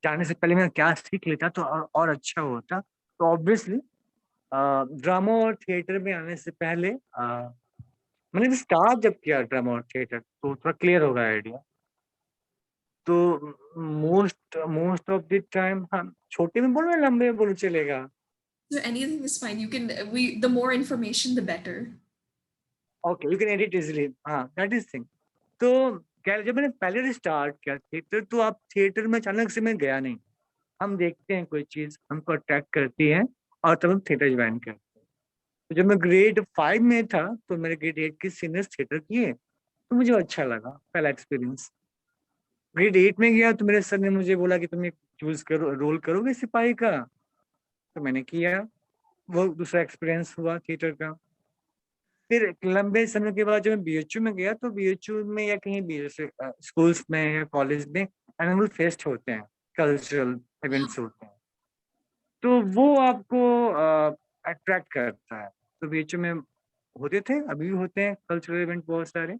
जाने से पहले मैं क्या सीख लेता तो और अच्छा होता। तो ऑब्वियसली ड्रामा और थिएटर में आने से पहले मैंने स्टार्ट जब किया ड्रामा और थिएटर, तो थोड़ा क्लियर होगा आइडिया। तो most most of the time, हाँ, छोटे में बोलो या लंबे में बोलो चलेगा? So anything is fine. You can the more information the better. Okay, you can edit easily, हाँ दैट इज थिंग। तो क्या, जब मैंने पहले स्टार्ट किया थिएटर, तो आप थिएटर में अचानक से मैं गया नहीं। हम देखते हैं कोई चीज हमको अट्रैक्ट करती है और तब हम थिएटर ज्वाइन करते हैं। तो जब मैं ग्रेड 5 में था, तो मेरे ग्रेड 8 के सीनियर्स थिएटर किए, तो मुझे अच्छा लगा, पहला एक्सपीरियंस। ग्रेड 8 में गया तो मेरे सर ने मुझे बोला कि तुम एक चूज करो, रोल करोगे सिपाही का, तो मैंने किया। वो दूसरा एक्सपीरियंस हुआ थिएटर का। फिर एक लंबे समय के बाद जब मैं बीएचयू में गया, तो बीएचयू में या कहीं भी जैसे स्कूल्स में या कॉलेज में एनुअल फेस्ट होते हैं, कल्चरल इवेंट्स होते हैं, तो वो आपको अट्रैक्ट करता है। तो बीएचयू में होते थे, अभी भी होते हैं कल्चरल इवेंट बहुत सारे।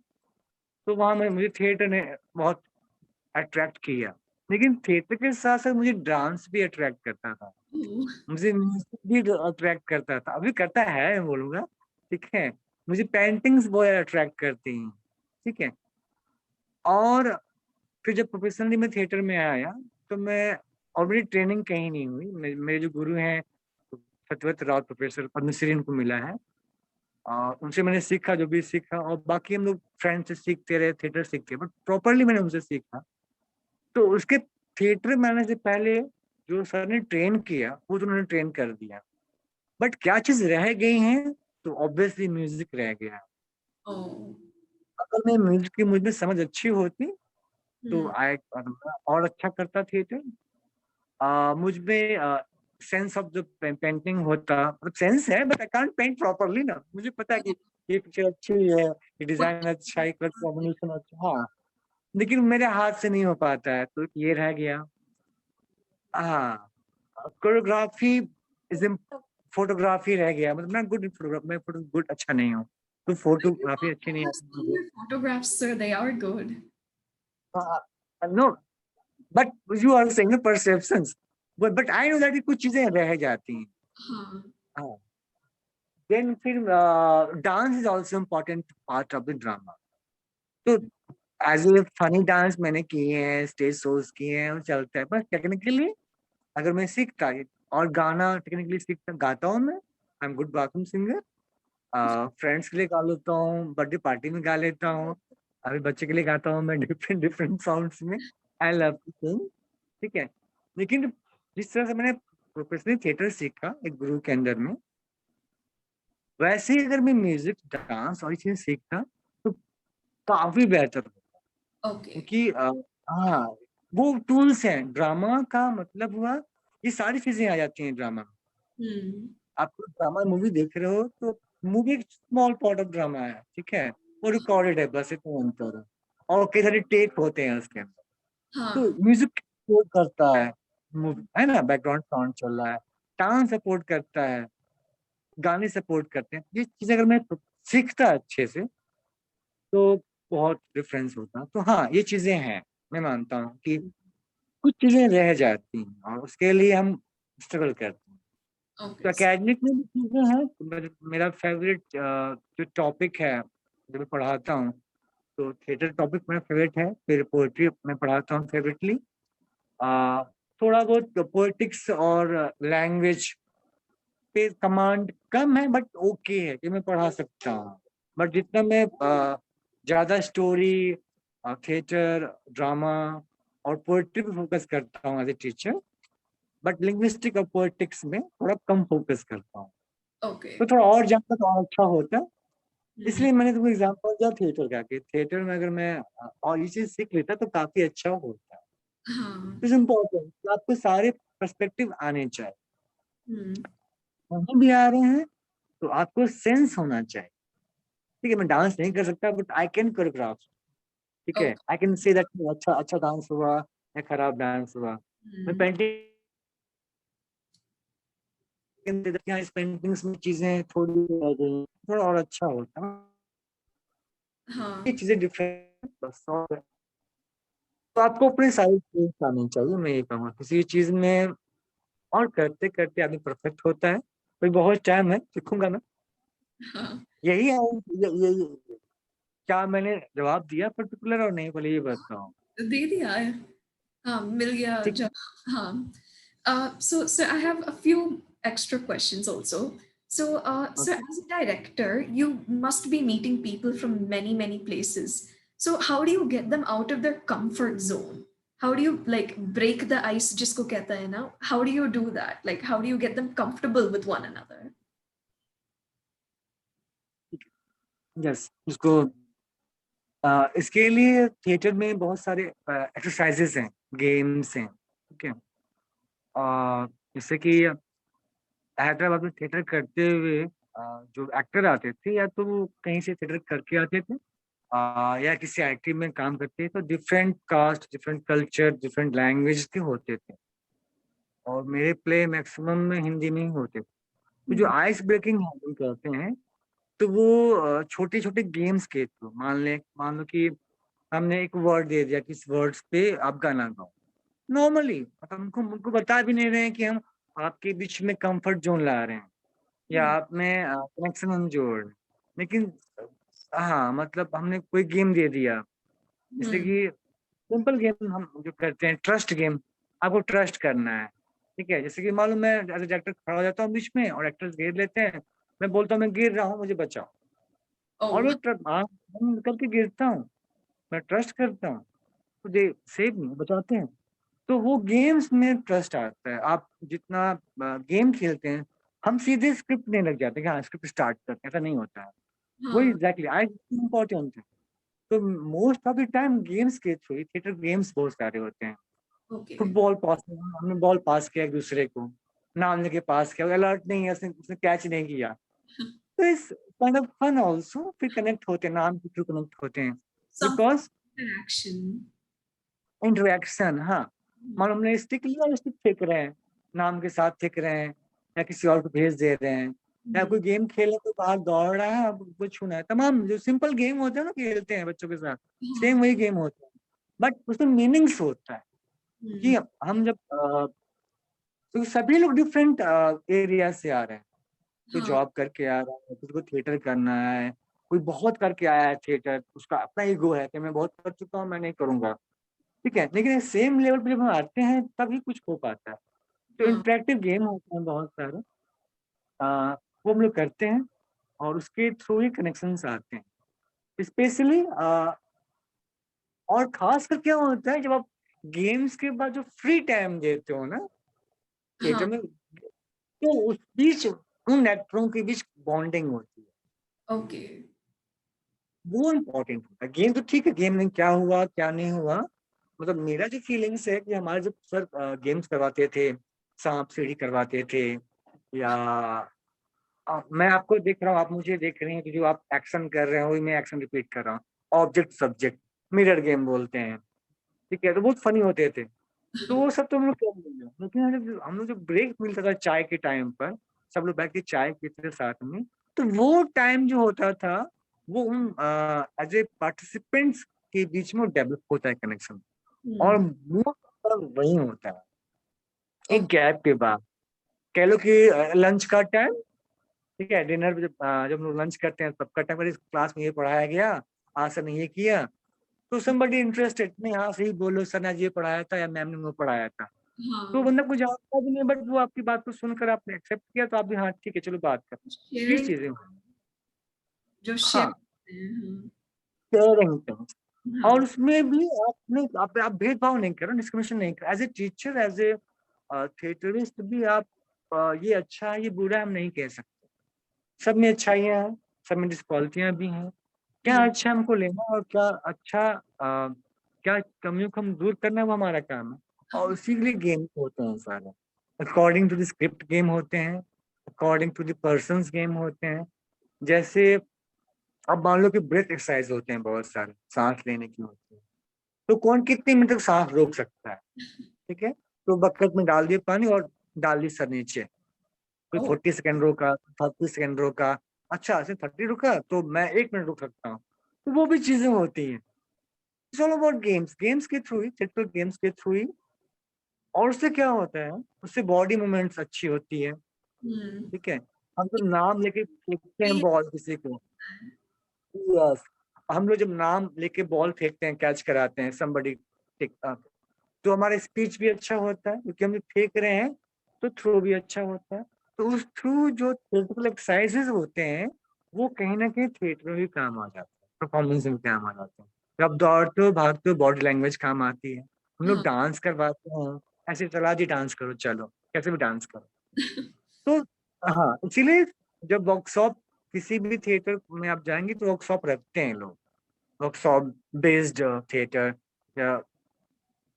तो वहां मुझे थिएटर ने बहुत अट्रैक्ट किया। लेकिन थिएटर के साथ साथ मुझे डांस भी अट्रैक्ट करता था, Oh. मुझे म्यूजिक भी अट्रैक्ट करता था, अभी करता है मैं बोलूंगा। ठीक है, मुझे पेंटिंग्स बहुत अट्रैक्ट करती हैं। ठीक है, और फिर जब प्रोफेशनली मैं थिएटर में आया, तो मैं ऑलरेडी ट्रेनिंग कहीं नहीं हुई। मेरे जो गुरु हैं सत्यव्रत राउत, प्रोफेसर पद्मश्री उनको मिला है, उनसे मैंने सीखा जो भी सीखा, और बाकी हम लोग फ्रेंड से सीखते रहे, थिएटर सीखते, बट प्रॉपरली मैंने उनसे सीखा। तो उसके थिएटर में आने से पहले जो सर ने ट्रेन किया, वो तो उन्होंने ट्रेन कर दिया, बट क्या चीज रह गई है, तो ऑब्वियसली म्यूजिक रह गया। Oh. अगर मैं म्यूजिक की मुझ में समझ अच्छी होती, तो Hmm. आई और अच्छा करता थिएटर। मुझ में सेंस ऑफ जो पेंटिंग होता, मतलब सेंस है, but I can't paint properly ना। मुझे पता है कि ये पिक्चर अच्छी है, ये What? डिजाइन अच्छा है, कलर कॉम्बिनेशन अच्छा, हाँ, लेकिन मेरे हाथ से नहीं हो पाता है, तो ये रह गया। हाँ, कोरियोग्राफी इज, फोटोग्राफी रह गया, मतलब मैं गुड इन फोटोग्राफ, मैं फोटो गुड अच्छा नहीं हूँ, तो I फोटोग्राफी अच्छी नहीं have आती seen मुझे। your photographs, sir. They are good. No, but you are saying perceptions, but I know that कुछ चीजें रह जाती हैं। हाँ. हाँ, देन फिर dance is also important part of the drama. तो एज ए फनी डांस मैंने किए हैं, स्टेज शोज किए हैं, वो चलता है। बस टेक्निकली अगर मैं सीखता और गाना टेक्निकली सीखता, गाता हूँ मैं, I am good bathroom singer. Friends के लिए गा लेता हूँ, बर्थडे पार्टी में गा लेता हूँ, अभी बच्चे के लिए गाता हूँ मैं डिफरेंट डिफरेंट साउंड्स में। आई लव टू सिंग, ठीक है। लेकिन जिस तरह से मैंने प्रोफेशनल थिएटर सीखा एक गुरु के अंदर में, वैसे ही अगर मैं म्यूजिक, डांस और चीजें सीखता तो काफी बेहतर होता। Okay. क्योंकि हाँ, वो टूल्स हैं। ड्रामा का मतलब हुआ ये सारी चीजें आ जाती हैं ड्रामा में। Hmm. आप ड्रामा मूवी देख रहे हो तो मूवी एक स्मॉल पार्ट ऑफ ड्रामा है, ठीक है, वो रिकॉर्डेड है, बस इतना अंतर है। और कई सारे टेक होते हैं उसके अंदर। हाँ. तो म्यूजिक सपोर्ट करता है, मूवी है ना, बैकग्राउंड साउंड चल रहा है, डांस सपोर्ट करता है, गाने सपोर्ट करते हैं। ये चीज अगर मैं सीखता अच्छे से तो बहुत डिफरेंस होता। तो हाँ, ये चीजें हैं, मैं मानता हूँ कि कुछ चीजें रह जाती हैं और उसके लिए हम स्ट्रगल करते हैं। तो Okay. एकेडमिक में भी चीजें हैं। तो मेरा फेवरेट जो टॉपिक है जब मैं पढ़ाता हूँ, तो थिएटर टॉपिक मेरा फेवरेट है। फिर पोएट्री मैं पढ़ाता हूँ फेवरेटली। थोड़ा बहुत पोएटिक्स और लैंग्वेज पे कमांड कम है, बट ओके है कि मैं पढ़ा सकता हूँ। बट जितना मैं ज्यादा स्टोरी, थिएटर, ड्रामा और पोएट्री पे फोकस करता हूँ as a teacher, but linguistic और पोएटिक्स में थोड़ा कम फोकस करता हूँ। Okay. तो थोड़ा और जानता तो और अच्छा होता। Hmm. इसलिए मैंने तुमको एग्जाम्पल दिया थिएटर का, कि थिएटर में अगर मैं और ये चीज सीख लेता तो काफी अच्छा होता। हाँ. इट्स इम्पोर्टेंट, आपको सारे पर्सपेक्टिव आने चाहिए। Hmm. नहीं भी आ रहे हैं तो आपको सेंस होना चाहिए। ठीक है, मैं डांस नहीं कर सकता बट आई कैन कोरियोग्राफ, ठीक है, Okay. I can say that अच्छा अच्छा डांस हुआ या खराब डांस हुआ। मैं Hmm. पेंटिंग, इस पेंटिंग्स में चीजें थोड़ी रह गई, थोड़ा और अच्छा होता। ये हाँ. चीजें डिफरेंट बस। और तो आपको अपने सारे स्किल्स आने चाहिए, मैं ये कहूँगा किसी चीज में। और करते करते आदमी परफेक्ट होता है। कोई बहुत टाइम है, सीखूंगा मैं। हाँ. यही है ये क्या मैंने जवाब दिया पर्टिकुलर और नहीं, बोले ये बताओ। दे दिया है. हाँ, मिल गया ठीक जब. हाँ. So I have a few extra questions also. So है। as a director, you must be meeting people from many, many places. So how do you get them out of their comfort zone? How do you like break the ice, जिसको कहता है ना? How do you do that? Like, how do you get them comfortable with one another? Yes, इसको इसके लिए theatre में बहुत सारे एक्सरसाइजेस हैं, गेम्स हैं, ठीक है। जैसे कि हैदराबाद में थिएटर करते हुए जो एक्टर आते थे, या तो वो कहीं से थिएटर करके आते थे, या किसी आईटी में काम करते थे, तो different caste, different culture, different language के होते थे। और मेरे प्ले मैक्सिमम में हिंदी में ही होते थे। तो जो Hmm. आइस ब्रेकिंग हम करते हैं, तो वो छोटे छोटे गेम्स के थ्रू, मान लो कि हमने एक वर्ड दे दिया कि इस वर्ड्स पे आप गाना गाओ। नॉर्मली मतलब उनको उनको बता भी नहीं रहे हैं कि हम आपके बीच में कंफर्ट जोन ला रहे हैं या Hmm. आप में कनेक्शन हम जोड़ रहे हैं। लेकिन हाँ, मतलब हमने कोई गेम दे दिया, जैसे Hmm. कि सिंपल गेम हम जो करते हैं, ट्रस्ट गेम। आपको ट्रस्ट करना है, ठीक है। जैसे कि मालूम, मैं एज ए डायरेक्टर खड़ा हो जाता हूँ बीच में और एक्टर्स घेर लेते हैं, मैं बोलता हूँ मैं गिर रहा हूँ, मुझे बचाओ। और Oh. मैं आँख बंद करके गिरता हूँ, मैं ट्रस्ट करता हूँ, तो दे सेव मी, बचाते हैं। तो वो गेम्स में ट्रस्ट आता है। आप जितना गेम खेलते हैं, हम सीधे स्क्रिप्ट नहीं लग जाते कि हाँ स्क्रिप्ट स्टार्ट करते हैं, ऐसा नहीं होता है। वही हाँ. एग्जैक्टली आई इम्पोर्टेंट है। तो most of the time games के थ्रू, थिएटर गेम्स बहुत सारे होते हैं। Okay. फुटबॉल पास, हमने बॉल पास किया एक दूसरे को, नाम लेके पास किया, अलर्ट नहीं है, उसने उसने कैच नहीं किया, तो इस काइंड ऑफ फन आल्सो। फिर कनेक्ट होते हैं, नाम के थ्रू कनेक्ट होते हैं, Some बिकॉज interaction. इंटरेक्शन। हाँ, Hmm. मान लो हमने स्टिक लिया, स्टिक फेंक रहे हैं, नाम के साथ फेंक रहे हैं, या किसी और को भेज दे रहे हैं, या Hmm. कोई गेम खेले तो बाहर दौड़ रहा है, अब कुछ छूना है, तमाम जो सिंपल गेम होते हैं ना खेलते हैं बच्चों के साथ, सेम हाँ. वही गेम होता है। बट उसमें मीनिंग्स होता है कि हम जब तो सभी लोग डिफरेंट एरिया से आ रहे हैं। कोई हाँ जॉब करके आ रहा है, किसी को थिएटर करना है, कोई बहुत करके आया है थिएटर, उसका अपना ईगो है कि मैं बहुत कर चुका हूँ, मैं नहीं करूंगा, ठीक है। लेकिन सेम लेवल पे जब हम आते हैं तभी कुछ हो पाता है। तो हाँ इंटरेक्टिव गेम होते हैं बहुत सारे, वो हम लोग करते हैं और उसके थ्रू ही कनेक्शंस आते हैं स्पेशली। और खास कर क्या होता है जब आप गेम्स के बाद जो फ्री टाइम देते हो ना थिएटर हाँ में, तो उस बीच उन एक्टरों के बीच बॉन्डिंग होती है, ओके वो इम्पोर्टेंट होता है। गेम तो ठीक है, गेम में क्या हुआ क्या नहीं हुआ, मतलब मेरा जो फीलिंग्स है कि हमारे जब सर गेम्स करवाते थे, सांप सीढ़ी करवाते थे, या मैं आपको देख रहा हूँ, आप मुझे देख रहे हैं, कि जो आप एक्शन कर रहे हो वही मैं एक्शन रिपीट कर रहा हूँ, ऑब्जेक्ट सब्जेक्ट मिरर गेम बोलते हैं, ठीक है। तो बहुत फनी होते थे। तो वो सब तो हम लोग कर लेंगे, लेकिन हम लोग जो ब्रेक मिलता था चाय के टाइम पर, सब लोग बैठ के चाय पीते थे साथ में, तो वो टाइम जो होता था वो उन एज ए पार्टिसिपेंट्स के बीच में डेवलप होता है कनेक्शन, और वो वही होता है एक ओके गैप के बाद। कह लो कि लंच का टाइम, ठीक है, डिनर जब जब हम लोग लंच करते हैं तब का टाइम, इस क्लास में ये पढ़ाया गया, आज सर ने ये किया, तो समबडी इंटरेस्टेड नहीं, हाँ सही बोलो, सर ने आज ये पढ़ाया था या मैम ने वो पढ़ाया था, तो हाँ बंदा कुछ जानता भी नहीं, बट वो आपकी बात को सुनकर आपने एक्सेप्ट किया, तो आप भी हाँ ठीक है चलो बात कर, ये शेयरिंग चीजें। जो शेयर हाँ, करते हैं शेयरिंग थिंग्स। और हाँ उसमें भी आपने आप भेदभाव नहीं कर रहे, डिस्क्रिमिनेशन नहीं कर, as a teacher, as a theatrist भी आप ये अच्छा है ये बुरा है हम नहीं कह सकते, सब में अच्छाइयाँ हैं, सब में डिस्क्वालिटियाँ भी हैं। क्या हम्म, अच्छा हमको लेना है और क्या अच्छा क्या कमियों को हम दूर करना है, वो हमारा काम है, और उसी के लिए गेम होते हैं सारे। According to the script game होते हैं, according to the persons game होते हैं। जैसे अब मान लो कि ब्रेथ एक्सरसाइज होते हैं, बहुत सारे सांस लेने की होती है, तो कौन कितने मिनट तक सांस रोक सकता है, ठीक है। तो बकेट में डाल दिए पानी और डाल दी सर नीचे, कोई ओ 40 सेकेंड रोका, 30 सेकेंड रोका, अच्छा ऐसे 30 रुका तो मैं 1 मिनट रुक सकता हूँ, तो वो भी चीजें होती हैं। It's all about games, games के थ्रू ही, थिएटर गेम्स के थ्रू ही। और उससे क्या होता है, उससे बॉडी मूवमेंट्स अच्छी होती है, हम्म ठीक है। हम तो नाम लेके फेंकते हैं ये बॉल किसी को, यस, हम लोग जब नाम लेके बॉल फेंकते हैं, कैच कराते हैं somebody, तो हमारा स्पीच भी अच्छा होता है क्योंकि हम फेंक रहे हैं, तो थ्रो भी अच्छा होता है। तो उस थ्रू जो थिएट्रिकल एक्सरसाइजेस होते हैं वो कहीं ना कहीं थिएटर में भी काम आ जाते हैं, परफॉर्मेंस में भी काम आ जाते हैं। जब आप दौड़ते हो भागते हो बॉडी लैंग्वेज काम आती है। हम लोग हाँ डांस करवाते हैं, ऐसे चला जी डांस करो, चलो कैसे भी डांस करो। तो हाँ, इसीलिए जब वर्कशॉप किसी भी थिएटर में आप जाएंगे तो वर्कशॉप रखते हैं लोग, वर्कशॉप बेस्ड थिएटर, या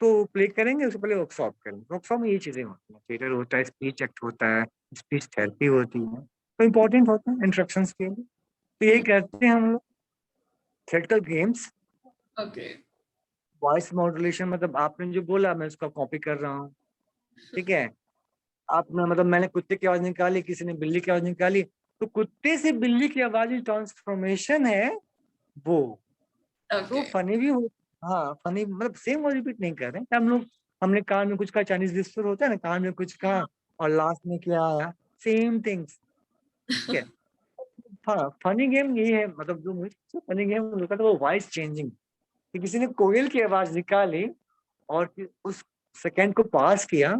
तो प्ले करेंगे उससे पहले वर्कशॉप करेंगे। वर्कशॉप में ये चीजें होती हैं, थिएटर होता है, स्पीच एक्ट होता है, स्पीच थेरेपी होती है, तो इम्पोर्टेंट होता है इंस्ट्रक्शंस के लिए। तो यही करते हैं हम लोग। Theatre games, okay voice modulation, मतलब आपने जो बोला मैं उसका कॉपी कर रहा हूँ, ठीक है। आपने मतलब मैंने कुत्ते की आवाज निकाली, किसी ने बिल्ली की आवाज निकाली, तो कुत्ते से बिल्ली की आवाज में ट्रांसफॉर्मेशन है वो, तो ओके फनी भी हो। हाँ फनी, मतलब सेम वो रिपीट नहीं कर रहे हैं। हम लोग, हमने कान में कुछ कहा, चाइनीज डिस्टर होता है ना, कान में कुछ कहा और लास्ट में क्या आया, सेम थिंग्स, ठीक है। हाँ फनी गेम ये है, मतलब जो मुझे फनी गेम लगता था वो वॉइस चेंजिंग, कि किसी ने कोयल की आवाज निकाली और फिर उस सेकंड को पास किया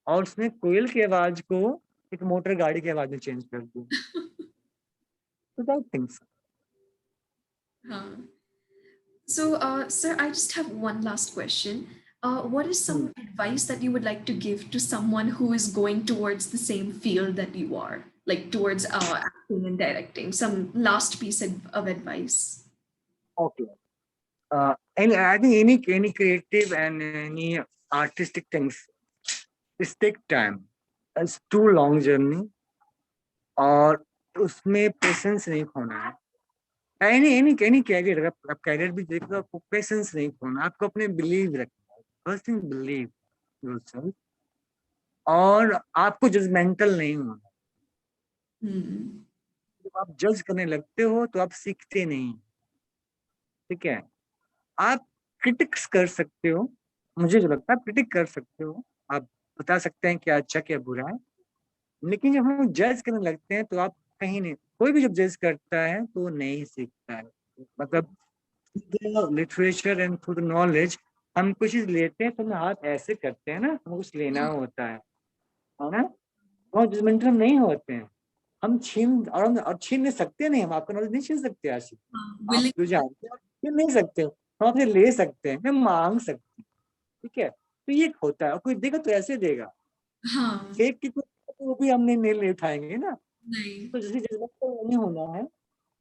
और उसने कोयल की आवाज को एक मोटर गाड़ी की आवाज में चेंज कर दिया, तो दैट थिंग्स। हाँ so sir I just have one last question. What is some advice that you would like to give to someone who is going towards the same field that you are, like towards acting and directing? Some last piece of advice. Okay, and I think any creative and any artistic things, it take time. It's too long journey, और उसमें patience नहीं खोना है। Any any any career, आप career भी देखो, आपको patience नहीं खोना, आपको अपने बिलीव रखना है, फर्स्ट थिंग बिलीव योरसेल्फ, और आपको जजमेंटल नहीं होना। Hmm. जब आप जज करने लगते हो तो आप सीखते नहीं, ठीक है। आप क्रिटिक्स कर सकते हो, मुझे जो लगता है क्रिटिक कर सकते हो, आप बता सकते हैं क्या अच्छा क्या बुरा है, लेकिन जब हम जज करने लगते हैं तो आप कहीं नहीं, कोई भी जब जज करता है तो वो नहीं सीखता है। मतलब literature and through the knowledge हम कुछ चीज लेते हैं तो हम हाथ ऐसे करते हैं ना, हमें कुछ लेना हाँ, होता है ना, बहुत जजमेंटल हम नहीं होते हैं, हम और छीन नहीं सकते, नहीं हम आपका नॉलेज नहीं छीन सकते आशीष, हाँ, आप willing। जो जानते हैं आप छीन नहीं सकते हो, हम आपसे ले सकते हैं, हम मांग सकते हैं, ठीक है, तो ये होता है, और कोई देगा तो ऐसे देगा, हाँ, फेक की कोई वो भी हम नहीं उठाएंगे ना, नहीं। तो जैसे जज्मेंटल नहीं होना है,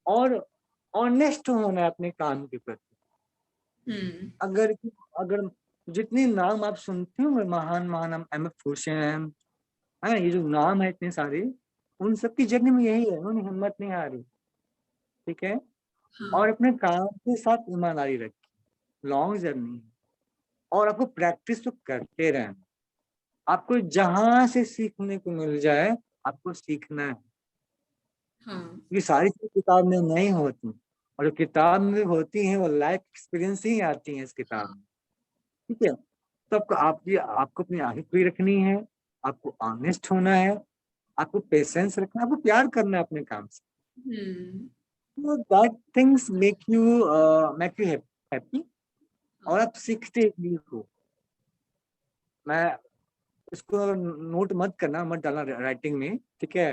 और ऑनेस्ट होना है अपने काम के प्रति। हम्म। अगर अगर जितने नाम आप सुनते हो महान महान एम एफ हुसैन है, ये जो नाम है इतने सारे, उन सबकी जर्नी में यही है, उन्होंने हिम्मत नहीं हारी, ठीक है, हाँ, और अपने काम के साथ ईमानदारी रखी, लॉन्ग जर्नी है, और आपको प्रैक्टिस तो करते रहना, आपको जहां से सीखने को मिल जाए आपको सीखना है, हाँ, ये सारी चीजें किताब में नहीं होती, और जो किताब में होती हैं वो लाइफ एक्सपीरियंस ही आती हैं इस किताब में, ठीक है, तो आपको अपनी आंखें खुली रखनी है, आपको ऑनेस्ट होना है, आपको पेशेंस रखना है, आपको प्यार करना है अपने काम से, हम्म। तो that things make you happy, और हाँ, आप सीखते भी हो। मैं इसको नोट मत करना, मत डालना राइटिंग में, ठीक है,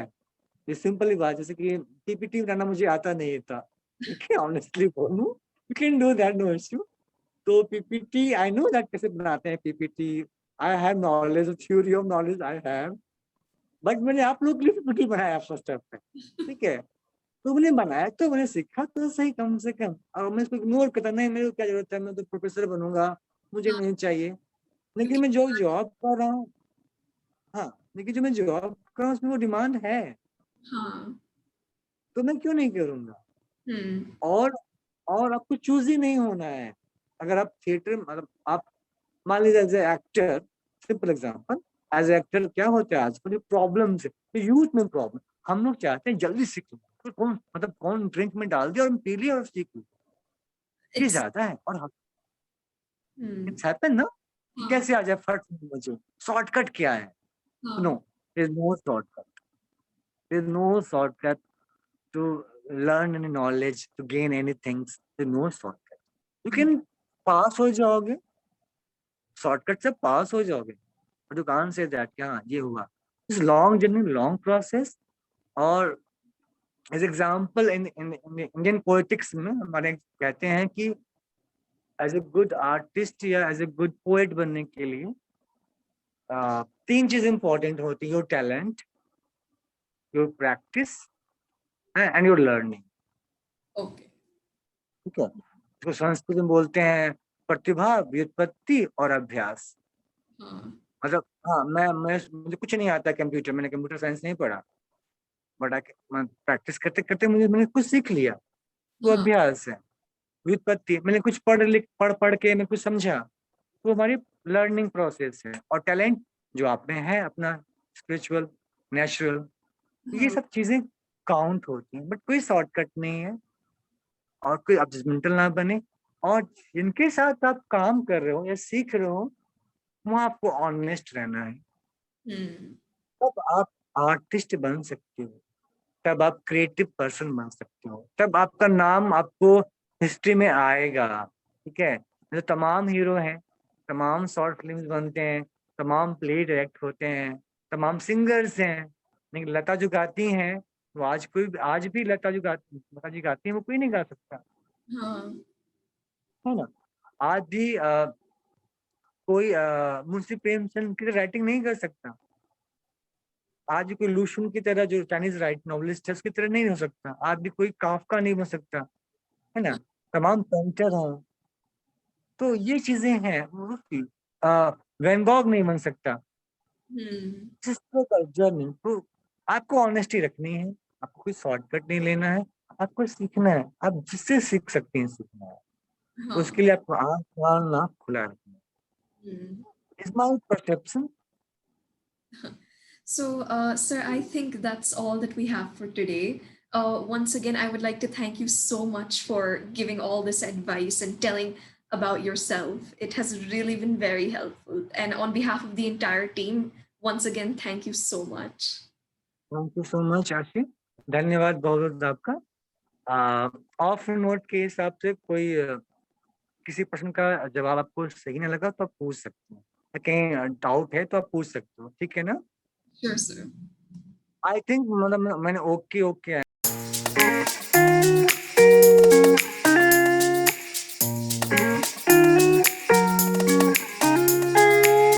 ये सिंपल ही बात, जैसे कि पीपीटी बनाना मुझे आता नहीं था, ठीक है, ऑनेस्टली बोलूं, you can do that, no issue, तो पीपीटी आई नो दैट कैसे बनाते हैं PPT, I have knowledge, theory of knowledge I have, but मैंने आप लोग के लिए पीपीटी बनाया फर्स्ट स्टेप पे, ठीक है, तो मैंने बनाया तो मैंने सीखा तो सही कम से कम, और मैं इसको इग्नोर करता नहीं, मेरे को क्या जरूरत है, मैं तो प्रोफेसर बनूंगा, मुझे हाँ, नहीं चाहिए, लेकिन क्योंकि मैं जो जॉब कर रहा हूँ, हाँ, लेकिन जो मैं जॉब कर रहा हूँ उसमें वो डिमांड है, हाँ, तो मैं क्यों नहीं करूंगा, हम्म, और और आपको चूज ही नहीं होना है, अगर आप थिएटर, मतलब आप मान लीजिए as a actor, simple example, as a actor क्या होता है आजकल, जो प्रॉब्लम है, तो यूथ में प्रॉब्लम, हम लोग चाहते हैं जल्दी सीख लो, तो कौन ड्रिंक में डाल दिया और पी लिया और सीख लो, ये ex- ज्यादा है, और हम्म, इट्स हैपन ना, कि हाँ, कैसे आ जाए फट से मुझे, शॉर्टकट क्या है, नो, हाँ, there is no shortcut, there is no shortcut to learn any knowledge, to gain any things, there no shortcut, you hmm, can pass हो जाओगे, शॉर्टकट से पास हो जाओगे, but you can't say that कि हाँ ये हुआ, इस लॉन्ग जर्नी, लॉन्ग प्रोसेस, और as example in Indian politics में हमारे कहते हैं कि एज ए गुड आर्टिस्ट या एज ए गुड पोएट बनने के लिए तीन चीज इंपॉर्टेंट होती है, your talent, your practice and your learning, okay, ठीक है, इसको संस्कृत में बोलते हैं प्रतिभा, व्युत्पत्ति और अभ्यास, हाँ, मतलब हाँ, मैं मुझे कुछ नहीं आता कंप्यूटर, मैंने कंप्यूटर साइंस नहीं पढ़ा, बट प्रैक्टिस करते करते मैंने कुछ सीख लिया, वो हाँ, अभ्यास है, व्युत्पत्ति मैंने कुछ पढ़ के मैं कुछ समझा, वो हमारी लर्निंग प्रोसेस है, और टैलेंट जो आप में है अपना, स्पिरिचुअल, नेचुरल, ये हाँ, सब चीजें काउंट होती हैं, बट कोई शॉर्टकट नहीं है, और कोई आप जजमेंटल ना बने, और जिनके साथ आप काम कर रहे हो या सीख रहे हो वहाँ आपको ऑनेस्ट रहना है, हम्म, तब आप आर्टिस्ट बन सकते हो, तब आप क्रिएटिव पर्सन बन सकते हो, तब आपका नाम आपको हिस्ट्री में आएगा, ठीक है, जो तमाम हीरो हैं, तमाम शॉर्ट फिल्म्स बनते हैं, तमाम प्ले डायरेक्ट होते हैं, तमाम सिंगर्स हैं, लेकिन लता जो गाती हैं वो आज भी लता जी गाती हैं, वो कोई नहीं गा सकता, हाँ, है ना, आज भी कोई मुंशी प्रेमचंद की राइटिंग नहीं कर सकता, आज भी कोई लुशुन की तरह जो चाइनीज राइट नॉवलिस्ट है उसकी तरह नहीं हो सकता, आज भी कोई काफका नहीं बन सकता, है ना, तमाम पेंटर हैं, तो ये चीजें हैं, वैन गॉग नहीं बन सकता, हम्म, जिस तरह का जर्नी, तो आपको ऑनेस्टी रखनी है, आपको कोई शॉर्टकट नहीं लेना है, आपको सीखना है, आप जिससे सीख सकते हैं सीखना है, हाँ, उसके लिए आपको आंख कान नाक खुला रखना है, hmm. Is my perception. So, sir, I think that's all that we have for today. Once again, I would like to thank you so much for giving all this advice and telling about yourself. It has really been very helpful. And on behalf of the entire team, once again, thank you so much. Thank you so much आशी, धन्यवाद बहुत बहुत आपका। Of note के हिसाब से कोई किसी प्रश्न का जवाब आपको सही ना लगा तो आप पूछ सकते हैं, या कहीं डाउट है तो आप पूछ सकते हो, ठीक है ना? Sure, sir. आई थिंक मतलब मैंने ओके ओके